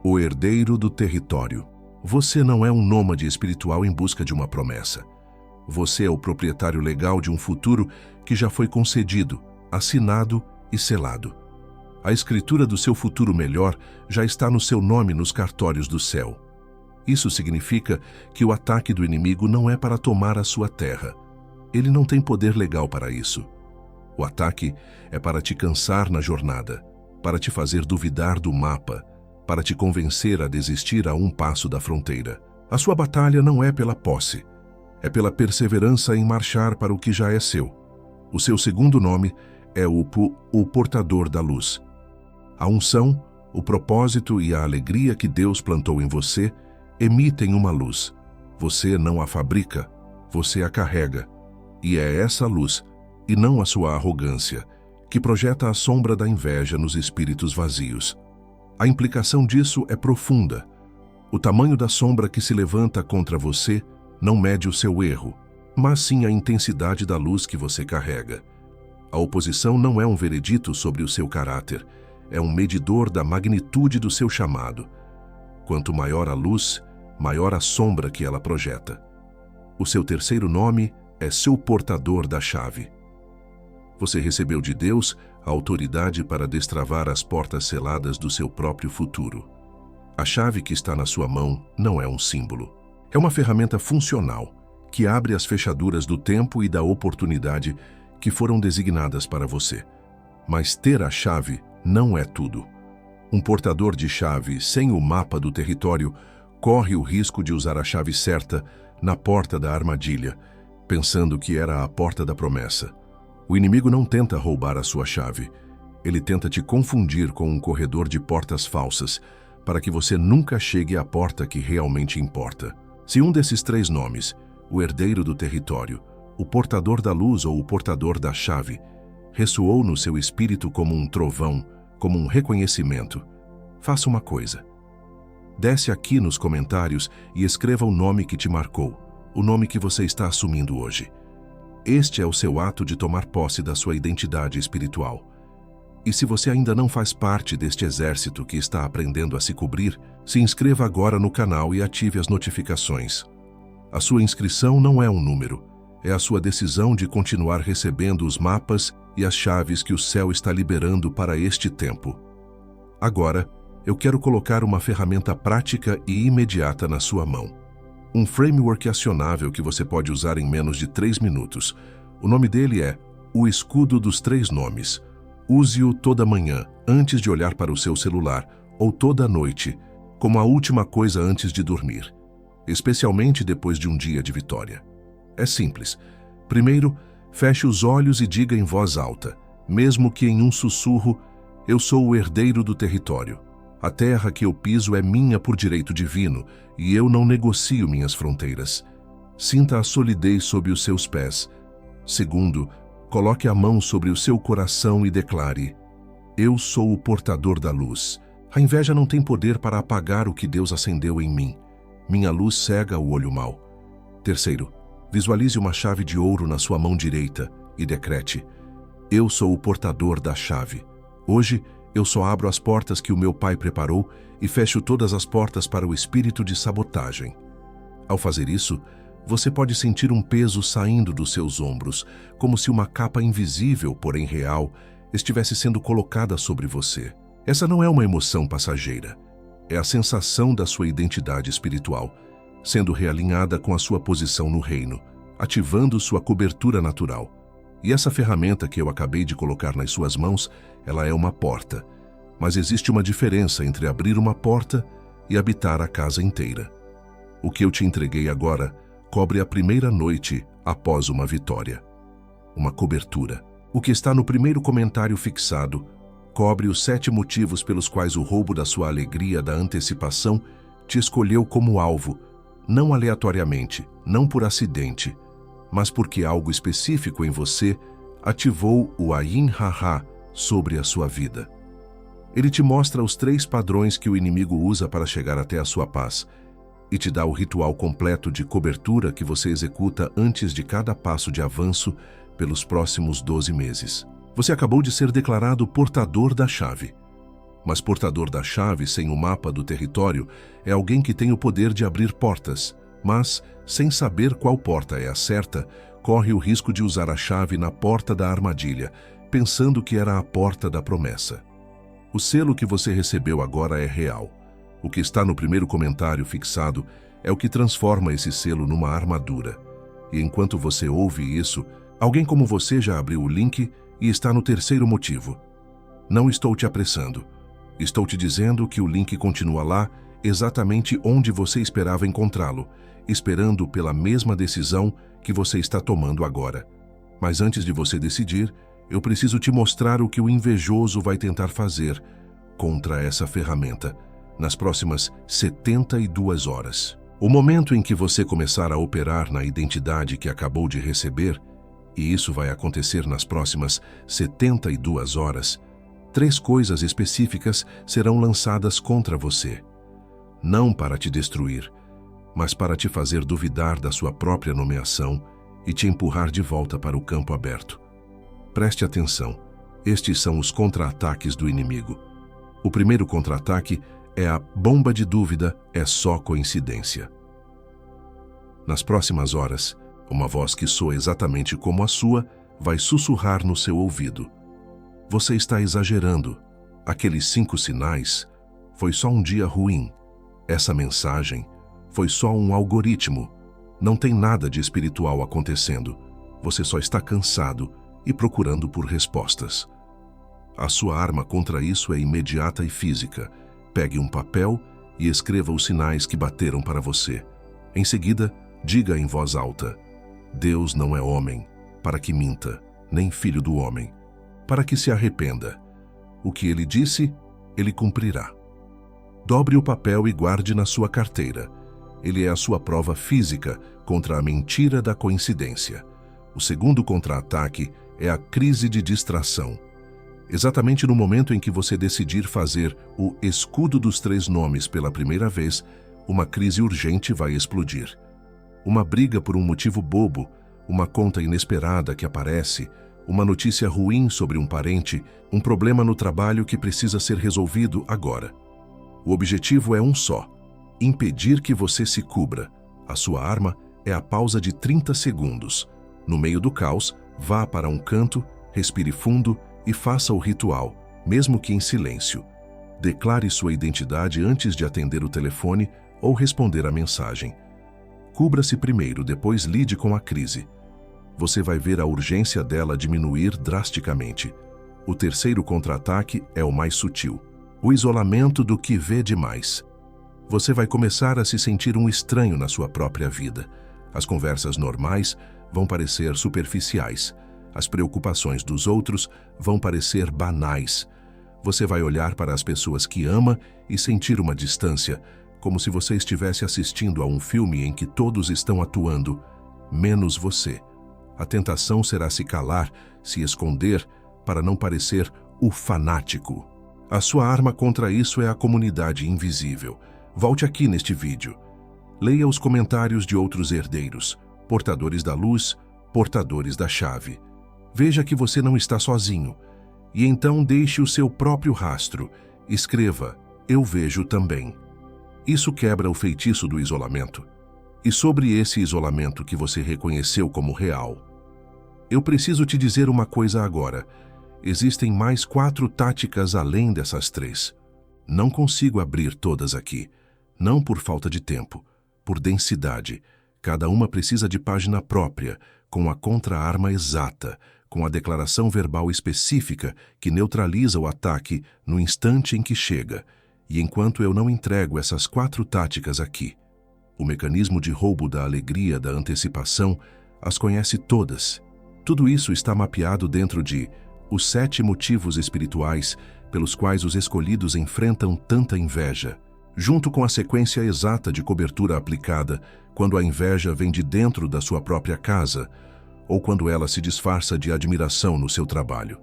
o Herdeiro do Território. Você não é um nômade espiritual em busca de uma promessa. Você é o proprietário legal de um futuro que já foi concedido, assinado e selado. A escritura do seu futuro melhor já está no seu nome nos cartórios do céu. Isso significa que o ataque do inimigo não é para tomar a sua terra. Ele não tem poder legal para isso. O ataque é para te cansar na jornada, para te fazer duvidar do mapa, para te convencer a desistir a um passo da fronteira. A sua batalha não é pela posse, é pela perseverança em marchar para o que já é seu. O seu segundo nome é o portador da luz. A unção, o propósito e a alegria que Deus plantou em você emitem uma luz. Você não a fabrica, você a carrega. E é essa luz, e não a sua arrogância, que projeta a sombra da inveja nos espíritos vazios. A implicação disso é profunda. O tamanho da sombra que se levanta contra você não mede o seu erro, mas sim a intensidade da luz que você carrega. A oposição não é um veredito sobre o seu caráter, é um medidor da magnitude do seu chamado. Quanto maior a luz, maior a sombra que ela projeta. O seu terceiro nome é seu portador da chave. Você recebeu de Deus a autoridade para destravar as portas seladas do seu próprio futuro. A chave que está na sua mão não é um símbolo. É uma ferramenta funcional que abre as fechaduras do tempo e da oportunidade que foram designadas para você. Mas ter a chave não é tudo. Um portador de chave sem o mapa do território corre o risco de usar a chave certa na porta da armadilha, pensando que era a porta da promessa. O inimigo não tenta roubar a sua chave. Ele tenta te confundir com um corredor de portas falsas, para que você nunca chegue à porta que realmente importa. Se um desses 3 nomes, o herdeiro do território, o portador da luz ou o portador da chave, ressoou no seu espírito como um trovão, como um reconhecimento, faça uma coisa. Desce aqui nos comentários e escreva o nome que te marcou, o nome que você está assumindo hoje. Este é o seu ato de tomar posse da sua identidade espiritual. E se você ainda não faz parte deste exército que está aprendendo a se cobrir, se inscreva agora no canal e ative as notificações. A sua inscrição não é um número, é a sua decisão de continuar recebendo os mapas e as chaves que o céu está liberando para este tempo. Agora, eu quero colocar uma ferramenta prática e imediata na sua mão. Um framework acionável que você pode usar em menos de 3 minutos. O nome dele é o Escudo dos 3 Nomes. Use-o toda manhã, antes de olhar para o seu celular, ou toda noite, como a última coisa antes de dormir, especialmente depois de um dia de vitória. É simples. Primeiro, feche os olhos e diga em voz alta, mesmo que em um sussurro, eu sou o herdeiro do território. A terra que eu piso é minha por direito divino, e eu não negocio minhas fronteiras. Sinta a solidez sob os seus pés. Segundo, coloque a mão sobre o seu coração e declare, eu sou o portador da luz. A inveja não tem poder para apagar o que Deus acendeu em mim. Minha luz cega o olho mau. Terceiro, visualize uma chave de ouro na sua mão direita e decrete, eu sou o portador da chave. Hoje, Eu só abro as portas que o meu Pai preparou e fecho todas as portas para o espírito de sabotagem. Ao fazer isso, você pode sentir um peso saindo dos seus ombros, como se uma capa invisível, porém real, estivesse sendo colocada sobre você. Essa não é uma emoção passageira. É a sensação da sua identidade espiritual, sendo realinhada com a sua posição no reino, ativando sua cobertura natural. E essa ferramenta que eu acabei de colocar nas suas mãos, ela é uma porta. Mas existe uma diferença entre abrir uma porta e habitar a casa inteira. O que eu te entreguei agora cobre a primeira noite após uma vitória. Uma cobertura. O que está no primeiro comentário fixado cobre os 7 motivos pelos quais o roubo da sua alegria da antecipação te escolheu como alvo, não aleatoriamente, não por acidente, mas porque algo específico em você ativou o Ayin Haha sobre a sua vida. Ele te mostra os 3 padrões que o inimigo usa para chegar até a sua paz e te dá o ritual completo de cobertura que você executa antes de cada passo de avanço pelos próximos 12 meses. Você acabou de ser declarado portador da chave. Mas portador da chave sem o mapa do território é alguém que tem o poder de abrir portas, mas, sem saber qual porta é a certa, corre o risco de usar a chave na porta da armadilha, pensando que era a porta da promessa. O selo que você recebeu agora é real. O que está no primeiro comentário fixado é o que transforma esse selo numa armadura. E enquanto você ouve isso, alguém como você já abriu o link e está no terceiro motivo. Não estou te apressando. Estou te dizendo que o link continua lá, exatamente onde você esperava encontrá-lo, esperando pela mesma decisão que você está tomando agora. Mas antes de você decidir, eu preciso te mostrar o que o invejoso vai tentar fazer contra essa ferramenta nas próximas 72 horas. O momento em que você começar a operar na identidade que acabou de receber, e isso vai acontecer nas próximas 72 horas, 3 coisas específicas serão lançadas contra você. Não para te destruir, mas para te fazer duvidar da sua própria nomeação e te empurrar de volta para o campo aberto. Preste atenção, estes são os contra-ataques do inimigo. O primeiro contra-ataque é a bomba de dúvida, é só coincidência. Nas próximas horas, uma voz que soa exatamente como a sua vai sussurrar no seu ouvido. Você está exagerando. Aqueles 5 sinais foi só um dia ruim. Essa mensagem foi só um algoritmo. Não tem nada de espiritual acontecendo. Você só está cansado e procurando por respostas. A sua arma contra isso é imediata e física. Pegue um papel e escreva os sinais que bateram para você. Em seguida, diga em voz alta: Deus não é homem, para que minta, nem filho do homem, para que se arrependa. O que ele disse, ele cumprirá. Dobre o papel e guarde na sua carteira. Ele é a sua prova física contra a mentira da coincidência. O segundo contra-ataque é a crise de distração. Exatamente no momento em que você decidir fazer o escudo dos 3 nomes pela primeira vez, uma crise urgente vai explodir. Uma briga por um motivo bobo, uma conta inesperada que aparece, uma notícia ruim sobre um parente, um problema no trabalho que precisa ser resolvido agora. O objetivo é um só: impedir que você se cubra. A sua arma é a pausa de 30 segundos. No meio do caos, vá para um canto, respire fundo e faça o ritual, mesmo que em silêncio. Declare sua identidade antes de atender o telefone ou responder a mensagem. Cubra-se primeiro, depois lide com a crise. Você vai ver a urgência dela diminuir drasticamente. O terceiro contra-ataque é o mais sutil: o isolamento do que vê demais. Você vai começar a se sentir um estranho na sua própria vida. As conversas normais vão parecer superficiais. As preocupações dos outros vão parecer banais. Você vai olhar para as pessoas que ama e sentir uma distância, como se você estivesse assistindo a um filme em que todos estão atuando, menos você. A tentação será se calar, se esconder, para não parecer o fanático. A sua arma contra isso é a comunidade invisível. Volte aqui neste vídeo. Leia os comentários de outros herdeiros, portadores da luz, portadores da chave. Veja que você não está sozinho. E então deixe o seu próprio rastro. Escreva: eu vejo também. Isso quebra o feitiço do isolamento. E sobre esse isolamento que você reconheceu como real, eu preciso te dizer uma coisa agora. Existem mais 4 táticas além dessas 3. Não consigo abrir todas aqui. Não por falta de tempo, por densidade. Cada uma precisa de página própria, com a contra-arma exata, com a declaração verbal específica que neutraliza o ataque no instante em que chega. E enquanto eu não entrego essas 4 táticas aqui, o mecanismo de roubo da alegria, da antecipação, as conhece todas. Tudo isso está mapeado dentro de os 7 motivos espirituais pelos quais os escolhidos enfrentam tanta inveja, junto com a sequência exata de cobertura aplicada quando a inveja vem de dentro da sua própria casa ou quando ela se disfarça de admiração no seu trabalho.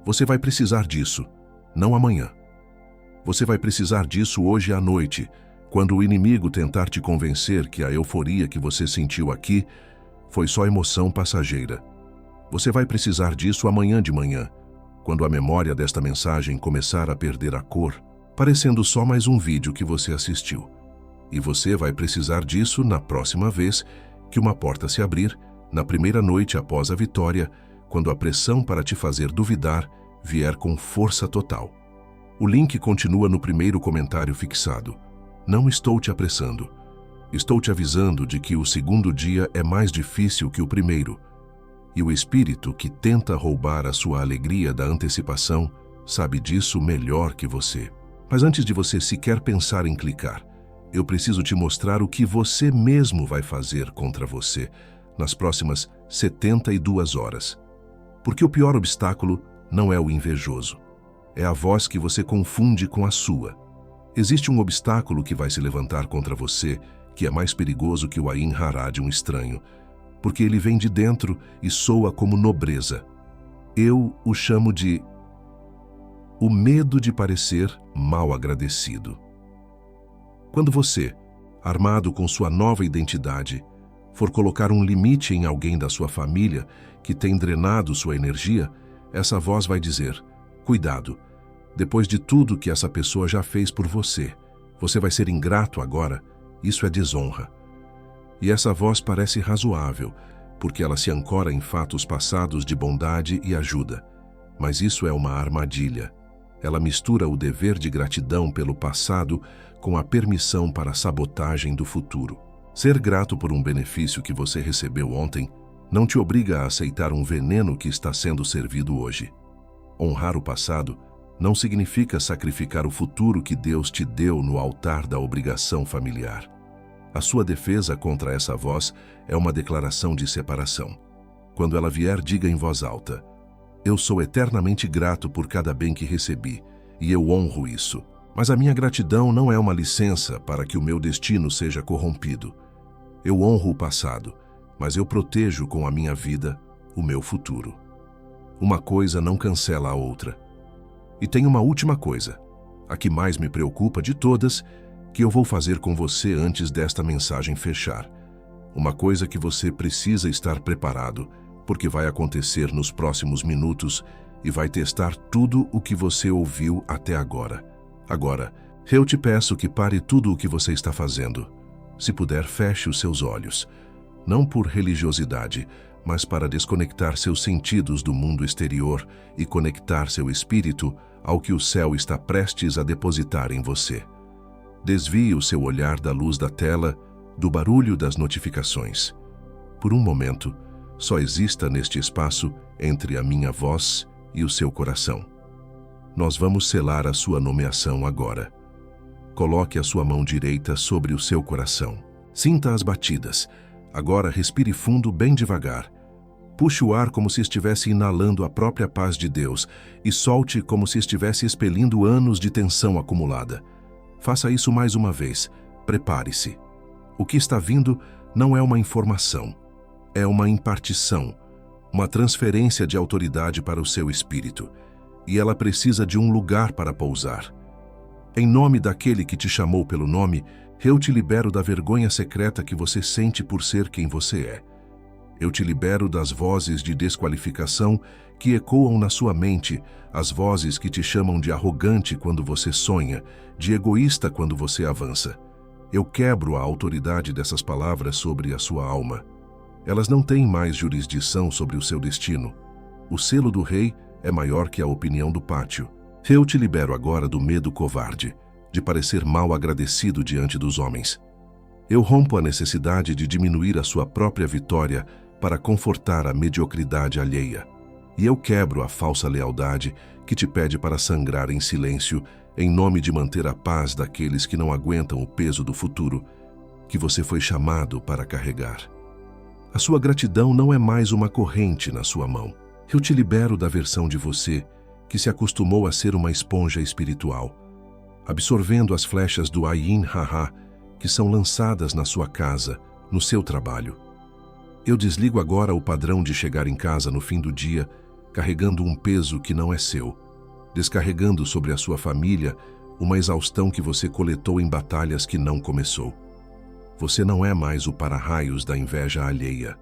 Você vai precisar disso, não amanhã. Você vai precisar disso hoje à noite, quando o inimigo tentar te convencer que a euforia que você sentiu aqui foi só emoção passageira. Você vai precisar disso amanhã de manhã, quando a memória desta mensagem começar a perder a cor, parecendo só mais um vídeo que você assistiu. E você vai precisar disso na próxima vez que uma porta se abrir, na primeira noite após a vitória, quando a pressão para te fazer duvidar vier com força total. O link continua no primeiro comentário fixado. Não estou te apressando. Estou te avisando de que o segundo dia é mais difícil que o primeiro. E o espírito que tenta roubar a sua alegria da antecipação sabe disso melhor que você. Mas antes de você sequer pensar em clicar, eu preciso te mostrar o que você mesmo vai fazer contra você nas próximas 72 horas. Porque o pior obstáculo não é o invejoso. É a voz que você confunde com a sua. Existe um obstáculo que vai se levantar contra você, que é mais perigoso que o Ain Hará de um estranho, porque ele vem de dentro e soa como nobreza. Eu o chamo de o medo de parecer mal agradecido. Quando você, armado com sua nova identidade, for colocar um limite em alguém da sua família que tem drenado sua energia, essa voz vai dizer: cuidado, depois de tudo que essa pessoa já fez por você, você vai ser ingrato agora, isso é desonra. E essa voz parece razoável, porque ela se ancora em fatos passados de bondade e ajuda. Mas isso é uma armadilha. Ela mistura o dever de gratidão pelo passado com a permissão para a sabotagem do futuro. Ser grato por um benefício que você recebeu ontem não te obriga a aceitar um veneno que está sendo servido hoje. Honrar o passado não significa sacrificar o futuro que Deus te deu no altar da obrigação familiar. A sua defesa contra essa voz é uma declaração de separação. Quando ela vier, diga em voz alta: eu sou eternamente grato por cada bem que recebi, e eu honro isso. Mas a minha gratidão não é uma licença para que o meu destino seja corrompido. Eu honro o passado, mas eu protejo com a minha vida o meu futuro. Uma coisa não cancela a outra. E tem uma última coisa, a que mais me preocupa de todas, que eu vou fazer com você antes desta mensagem fechar. Uma coisa que você precisa estar preparado, porque vai acontecer nos próximos minutos e vai testar tudo o que você ouviu até agora. Agora, eu te peço que pare tudo o que você está fazendo. Se puder, feche os seus olhos. Não por religiosidade, mas para desconectar seus sentidos do mundo exterior e conectar seu espírito ao que o céu está prestes a depositar em você. Desvie o seu olhar da luz da tela, do barulho das notificações. Por um momento, só exista neste espaço entre a minha voz e o seu coração. Nós vamos selar a sua nomeação agora. Coloque a sua mão direita sobre o seu coração. Sinta as batidas. Agora respire fundo bem devagar. Puxe o ar como se estivesse inalando a própria paz de Deus e solte como se estivesse expelindo anos de tensão acumulada. Faça isso mais uma vez. Prepare-se. O que está vindo não é uma informação. É uma impartição, uma transferência de autoridade para o seu espírito. E ela precisa de um lugar para pousar. Em nome daquele que te chamou pelo nome, eu te libero da vergonha secreta que você sente por ser quem você é. Eu te libero das vozes de desqualificação que ecoam na sua mente, as vozes que te chamam de arrogante quando você sonha, de egoísta quando você avança. Eu quebro a autoridade dessas palavras sobre a sua alma. Elas não têm mais jurisdição sobre o seu destino. O selo do rei é maior que a opinião do pátio. Eu te libero agora do medo covarde, de parecer mal agradecido diante dos homens. Eu rompo a necessidade de diminuir a sua própria vitória para confortar a mediocridade alheia. E eu quebro a falsa lealdade que te pede para sangrar em silêncio em nome de manter a paz daqueles que não aguentam o peso do futuro que você foi chamado para carregar. A sua gratidão não é mais uma corrente na sua mão. Eu te libero da versão de você que se acostumou a ser uma esponja espiritual, absorvendo as flechas do Ayin Rara que são lançadas na sua casa, no seu trabalho. Eu desligo agora o padrão de chegar em casa no fim do dia carregando um peso que não é seu, descarregando sobre a sua família uma exaustão que você coletou em batalhas que não começou. Você não é mais o para-raios da inveja alheia.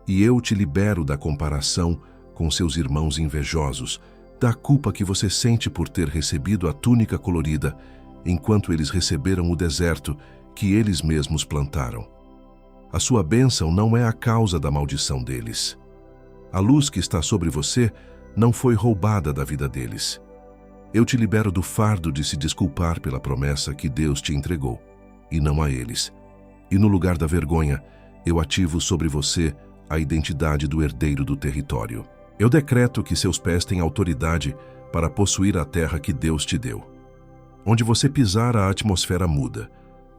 E eu te libero da comparação com seus irmãos invejosos, da culpa que você sente por ter recebido a túnica colorida, enquanto eles receberam o deserto que eles mesmos plantaram. A sua bênção não é a causa da maldição deles. A luz que está sobre você não foi roubada da vida deles. Eu te libero do fardo de se desculpar pela promessa que Deus te entregou, e não a eles. E no lugar da vergonha, eu ativo sobre você a identidade do herdeiro do território. Eu decreto que seus pés têm autoridade para possuir a terra que Deus te deu. Onde você pisar, a atmosfera muda.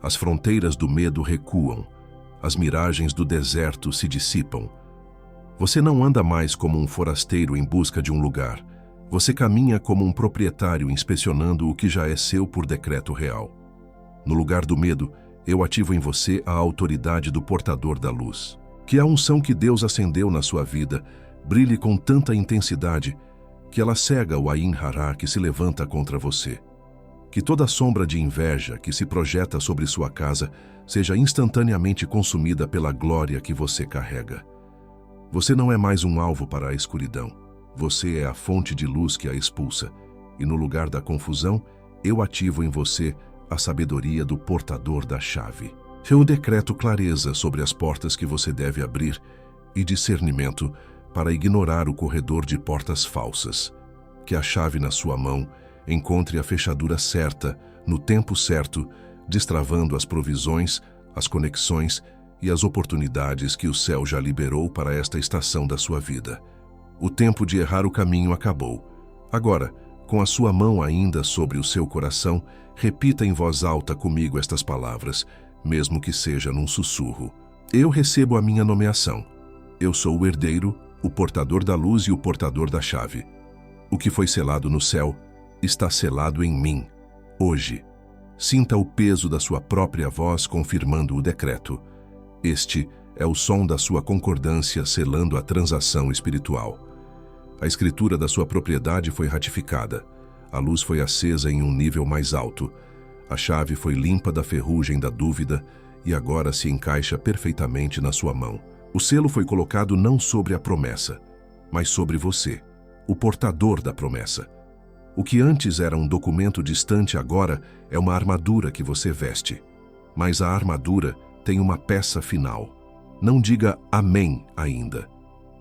As fronteiras do medo recuam. As miragens do deserto se dissipam. Você não anda mais como um forasteiro em busca de um lugar. Você caminha como um proprietário inspecionando o que já é seu por decreto real. No lugar do medo, eu ativo em você a autoridade do portador da luz. Que a unção que Deus acendeu na sua vida brilhe com tanta intensidade que ela cega o Ayin Rara que se levanta contra você. Que toda sombra de inveja que se projeta sobre sua casa seja instantaneamente consumida pela glória que você carrega. Você não é mais um alvo para a escuridão. Você é a fonte de luz que a expulsa. E no lugar da confusão, eu ativo em você a sabedoria do portador da chave. Eu decreto clareza sobre as portas que você deve abrir e discernimento para ignorar o corredor de portas falsas. Que a chave na sua mão encontre a fechadura certa, no tempo certo, destravando as provisões, as conexões e as oportunidades que o céu já liberou para esta estação da sua vida. O tempo de errar o caminho acabou. Agora, com a sua mão ainda sobre o seu coração, repita em voz alta comigo estas palavras, mesmo que seja num sussurro. Eu recebo a minha nomeação. Eu sou o herdeiro, o portador da luz e o portador da chave. O que foi selado no céu está selado em mim, hoje. Sinta o peso da sua própria voz confirmando o decreto. Este é o som da sua concordância selando a transação espiritual. A escritura da sua propriedade foi ratificada. A luz foi acesa em um nível mais alto. A chave foi limpa da ferrugem da dúvida e agora se encaixa perfeitamente na sua mão. O selo foi colocado não sobre a promessa, mas sobre você, o portador da promessa. O que antes era um documento distante agora é uma armadura que você veste. Mas a armadura tem uma peça final. Não diga amém ainda.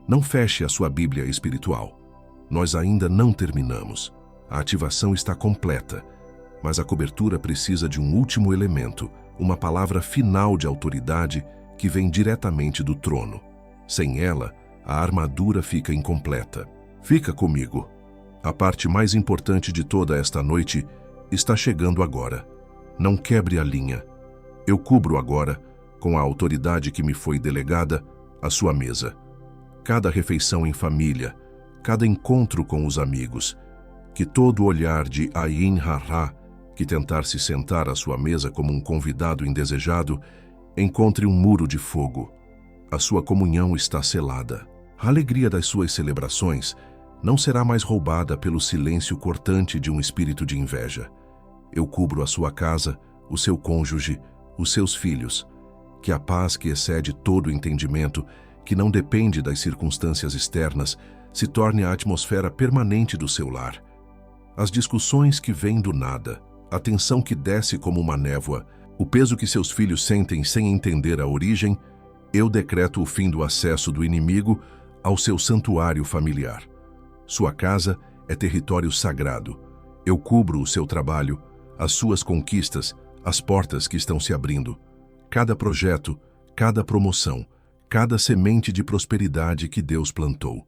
Não feche a sua Bíblia espiritual. Nós ainda não terminamos. A ativação está completa, mas a cobertura precisa de um último elemento, uma palavra final de autoridade que vem diretamente do trono. Sem ela, a armadura fica incompleta. Fica comigo. A parte mais importante de toda esta noite está chegando agora. Não quebre a linha. Eu cubro agora, com a autoridade que me foi delegada, a sua mesa. Cada refeição em família, cada encontro com os amigos, que todo olhar de Ayin Rara, que tentar se sentar à sua mesa como um convidado indesejado, encontre um muro de fogo. A sua comunhão está selada. A alegria das suas celebrações não será mais roubada pelo silêncio cortante de um espírito de inveja. Eu cubro a sua casa, o seu cônjuge, os seus filhos. Que a paz que excede todo entendimento que não depende das circunstâncias externas, se torne a atmosfera permanente do seu lar. As discussões que vêm do nada, a tensão que desce como uma névoa, o peso que seus filhos sentem sem entender a origem, eu decreto o fim do acesso do inimigo ao seu santuário familiar. Sua casa é território sagrado. Eu cubro o seu trabalho, as suas conquistas, as portas que estão se abrindo. Cada projeto, cada promoção, cada semente de prosperidade que Deus plantou.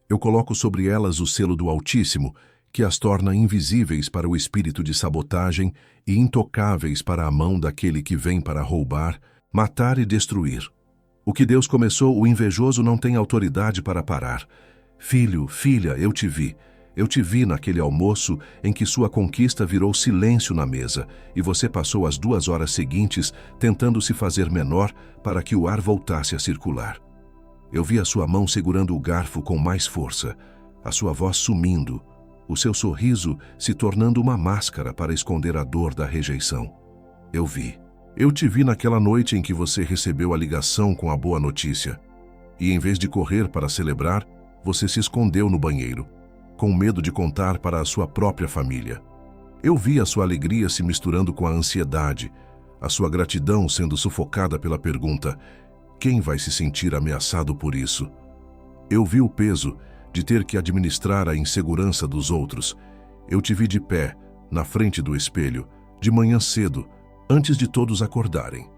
Eu coloco sobre elas o selo do Altíssimo, que as torna invisíveis para o espírito de sabotagem e intocáveis para a mão daquele que vem para roubar, matar e destruir. O que Deus começou, o invejoso não tem autoridade para parar. Filho, filha, eu te vi. Eu te vi naquele almoço em que sua conquista virou silêncio na mesa e você passou as 2 horas seguintes tentando se fazer menor para que o ar voltasse a circular. Eu vi a sua mão segurando o garfo com mais força, a sua voz sumindo, o seu sorriso se tornando uma máscara para esconder a dor da rejeição. Eu vi. Eu te vi naquela noite em que você recebeu a ligação com a boa notícia. E em vez de correr para celebrar, você se escondeu no banheiro, com medo de contar para a sua própria família. Eu vi a sua alegria se misturando com a ansiedade, a sua gratidão sendo sufocada pela pergunta: quem vai se sentir ameaçado por isso? Eu vi o peso de ter que administrar a insegurança dos outros. Eu te vi de pé, na frente do espelho, de manhã cedo, antes de todos acordarem.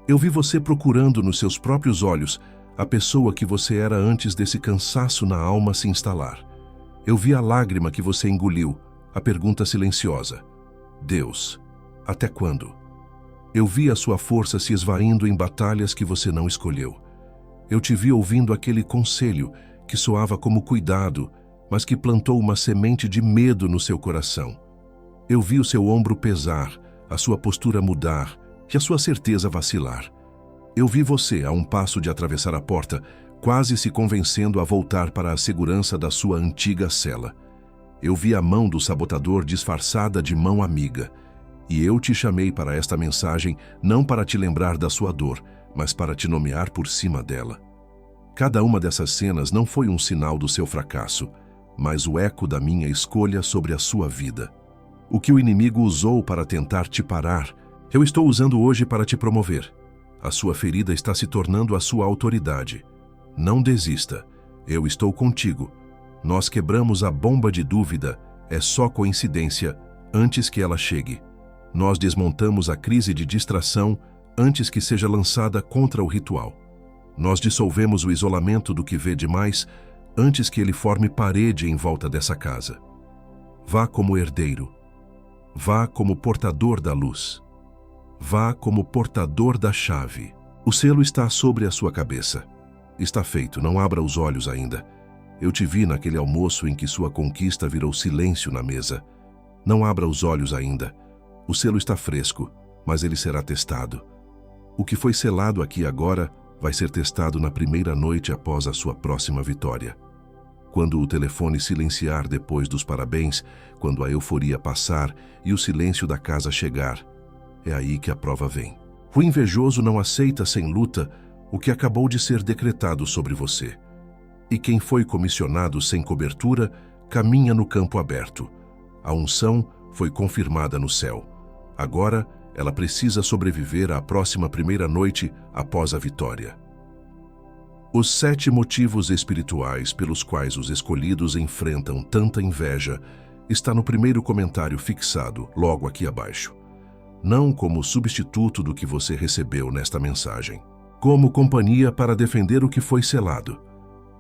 Eu vi você procurando nos seus próprios olhos a pessoa que você era antes desse cansaço na alma se instalar. Eu vi a lágrima que você engoliu, a pergunta silenciosa: Deus, até quando? Eu vi a sua força se esvaindo em batalhas que você não escolheu. Eu te vi ouvindo aquele conselho que soava como cuidado, mas que plantou uma semente de medo no seu coração. Eu vi o seu ombro pesar, a sua postura mudar e a sua certeza vacilar. Eu vi você a um passo de atravessar a porta, quase se convencendo a voltar para a segurança da sua antiga cela. Eu vi a mão do sabotador disfarçada de mão amiga. E eu te chamei para esta mensagem não para te lembrar da sua dor, mas para te nomear por cima dela. Cada uma dessas cenas não foi um sinal do seu fracasso, mas o eco da minha escolha sobre a sua vida. O que o inimigo usou para tentar te parar, eu estou usando hoje para te promover. A sua ferida está se tornando a sua autoridade. Não desista. Eu estou contigo. Nós quebramos a bomba de dúvida, é só coincidência, antes que ela chegue. Nós desmontamos a crise de distração antes que seja lançada contra o ritual. Nós dissolvemos o isolamento do que vê demais antes que ele forme parede em volta dessa casa. Vá como herdeiro. Vá como portador da luz. Vá como portador da chave. O selo está sobre a sua cabeça. Está feito, não abra os olhos ainda. Eu te vi naquele almoço em que sua conquista virou silêncio na mesa. Não abra os olhos ainda. O selo está fresco, mas ele será testado. O que foi selado aqui agora vai ser testado na primeira noite após a sua próxima vitória. Quando o telefone silenciar depois dos parabéns, quando a euforia passar e o silêncio da casa chegar, é aí que a prova vem. O invejoso não aceita sem luta o que acabou de ser decretado sobre você. E quem foi comissionado sem cobertura, caminha no campo aberto. A unção foi confirmada no céu. Agora, ela precisa sobreviver à próxima primeira noite após a vitória. Os 7 motivos espirituais pelos quais os escolhidos enfrentam tanta inveja está no primeiro comentário fixado, logo aqui abaixo. Não como substituto do que você recebeu nesta mensagem, como companhia para defender o que foi selado.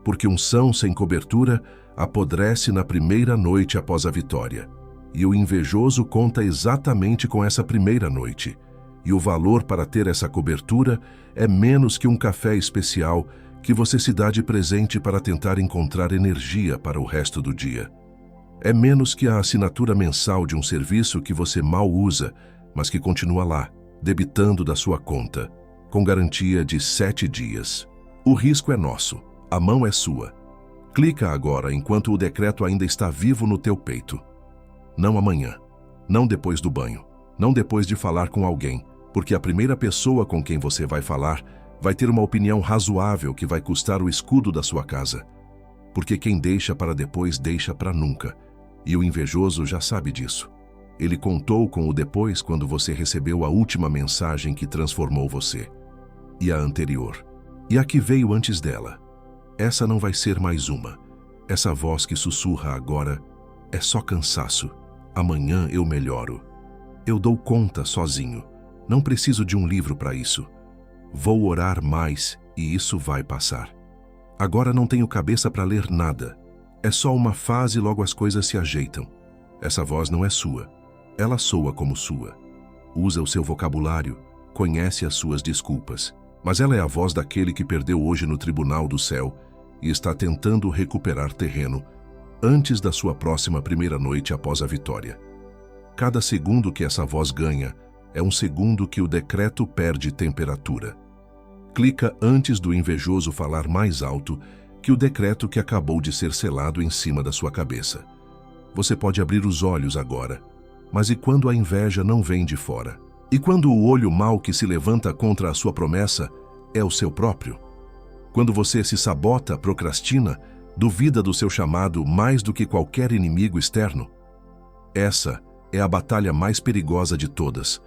Porque unção sem cobertura apodrece na primeira noite após a vitória. E o invejoso conta exatamente com essa primeira noite. E o valor para ter essa cobertura é menos que um café especial que você se dá de presente para tentar encontrar energia para o resto do dia. É menos que a assinatura mensal de um serviço que você mal usa, mas que continua lá, debitando da sua conta, com garantia de 7 dias. O risco é nosso, a mão é sua. Clica agora enquanto o decreto ainda está vivo no teu peito. Não amanhã, não depois do banho, não depois de falar com alguém, porque a primeira pessoa com quem você vai falar Vai ter uma opinião razoável que vai custar o escudo da sua casa. Porque quem deixa para depois deixa para nunca. E o invejoso já sabe disso. Ele contou com o depois quando você recebeu a última mensagem que transformou você. E a anterior. E a que veio antes dela. Essa não vai ser mais uma. Essa voz que sussurra agora é só cansaço. Amanhã eu melhoro. Eu dou conta sozinho. Não preciso de um livro para isso. Vou orar mais e isso vai passar. Agora não tenho cabeça para ler nada. É só uma fase e logo as coisas se ajeitam. Essa voz não é sua. Ela soa como sua. Usa o seu vocabulário, conhece as suas desculpas. Mas ela é a voz daquele que perdeu hoje no tribunal do céu e está tentando recuperar terreno antes da sua próxima primeira noite após a vitória. Cada segundo que essa voz ganha é um segundo que o decreto perde temperatura. Clica antes do invejoso falar mais alto que o decreto que acabou de ser selado em cima da sua cabeça. Você pode abrir os olhos agora, mas e quando a inveja não vem de fora? E quando o olho mau que se levanta contra a sua promessa é o seu próprio? Quando você se sabota, procrastina, duvida do seu chamado mais do que qualquer inimigo externo? Essa é a batalha mais perigosa de todas,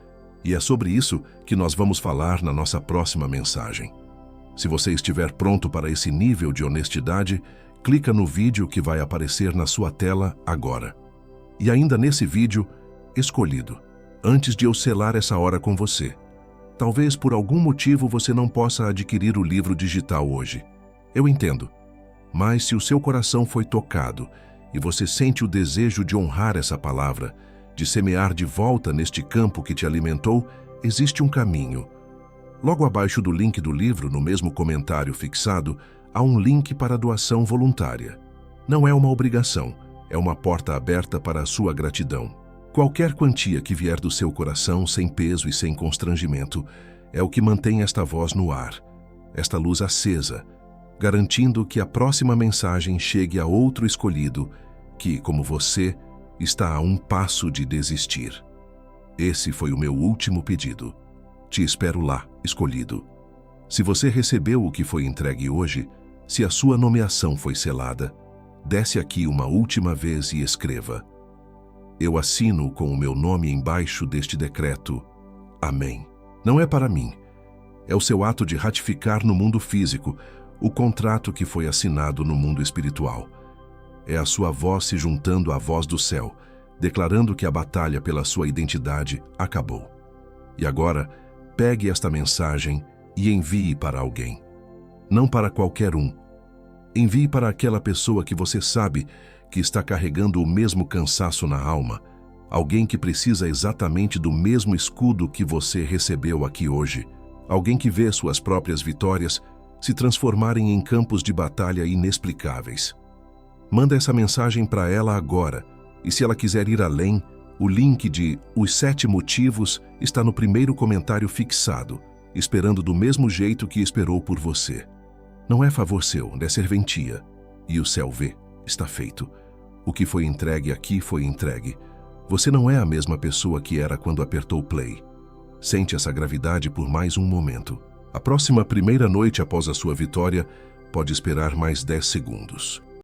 e é sobre isso que nós vamos falar na nossa próxima mensagem. Se você estiver pronto para esse nível de honestidade, clica no vídeo que vai aparecer na sua tela agora. E ainda nesse vídeo, escolhido, antes de eu selar essa hora com você. Talvez por algum motivo você não possa adquirir o livro digital hoje. Eu entendo. Mas se o seu coração foi tocado e você sente o desejo de honrar essa palavra, de semear de volta neste campo que te alimentou, existe um caminho. Logo abaixo do link do livro, no mesmo comentário fixado, há um link para doação voluntária. Não é uma obrigação, é uma porta aberta para a sua gratidão. Qualquer quantia que vier do seu coração, sem peso e sem constrangimento, é o que mantém esta voz no ar, esta luz acesa, garantindo que a próxima mensagem chegue a outro escolhido que, como você, está a um passo de desistir. Esse foi o meu último pedido. Te espero lá, escolhido. Se você recebeu o que foi entregue hoje, se a sua nomeação foi selada, desce aqui uma última vez e escreva: eu assino com o meu nome embaixo deste decreto. Amém. Não é para mim. É o seu ato de ratificar no mundo físico o contrato que foi assinado no mundo espiritual. É a sua voz se juntando à voz do céu, declarando que a batalha pela sua identidade acabou. E agora, pegue esta mensagem e envie para alguém. Não para qualquer um. Envie para aquela pessoa que você sabe que está carregando o mesmo cansaço na alma, alguém que precisa exatamente do mesmo escudo que você recebeu aqui hoje, alguém que vê suas próprias vitórias se transformarem em campos de batalha inexplicáveis. Manda essa mensagem para ela agora, e se ela quiser ir além, o link de Os 7 Motivos está no primeiro comentário fixado, esperando do mesmo jeito que esperou por você. Não é favor seu, é serventia. E o céu vê, está feito. O que foi entregue aqui foi entregue. Você não é a mesma pessoa que era quando apertou play. Sente essa gravidade por mais um momento. A próxima primeira noite após a sua vitória pode esperar mais 10 segundos.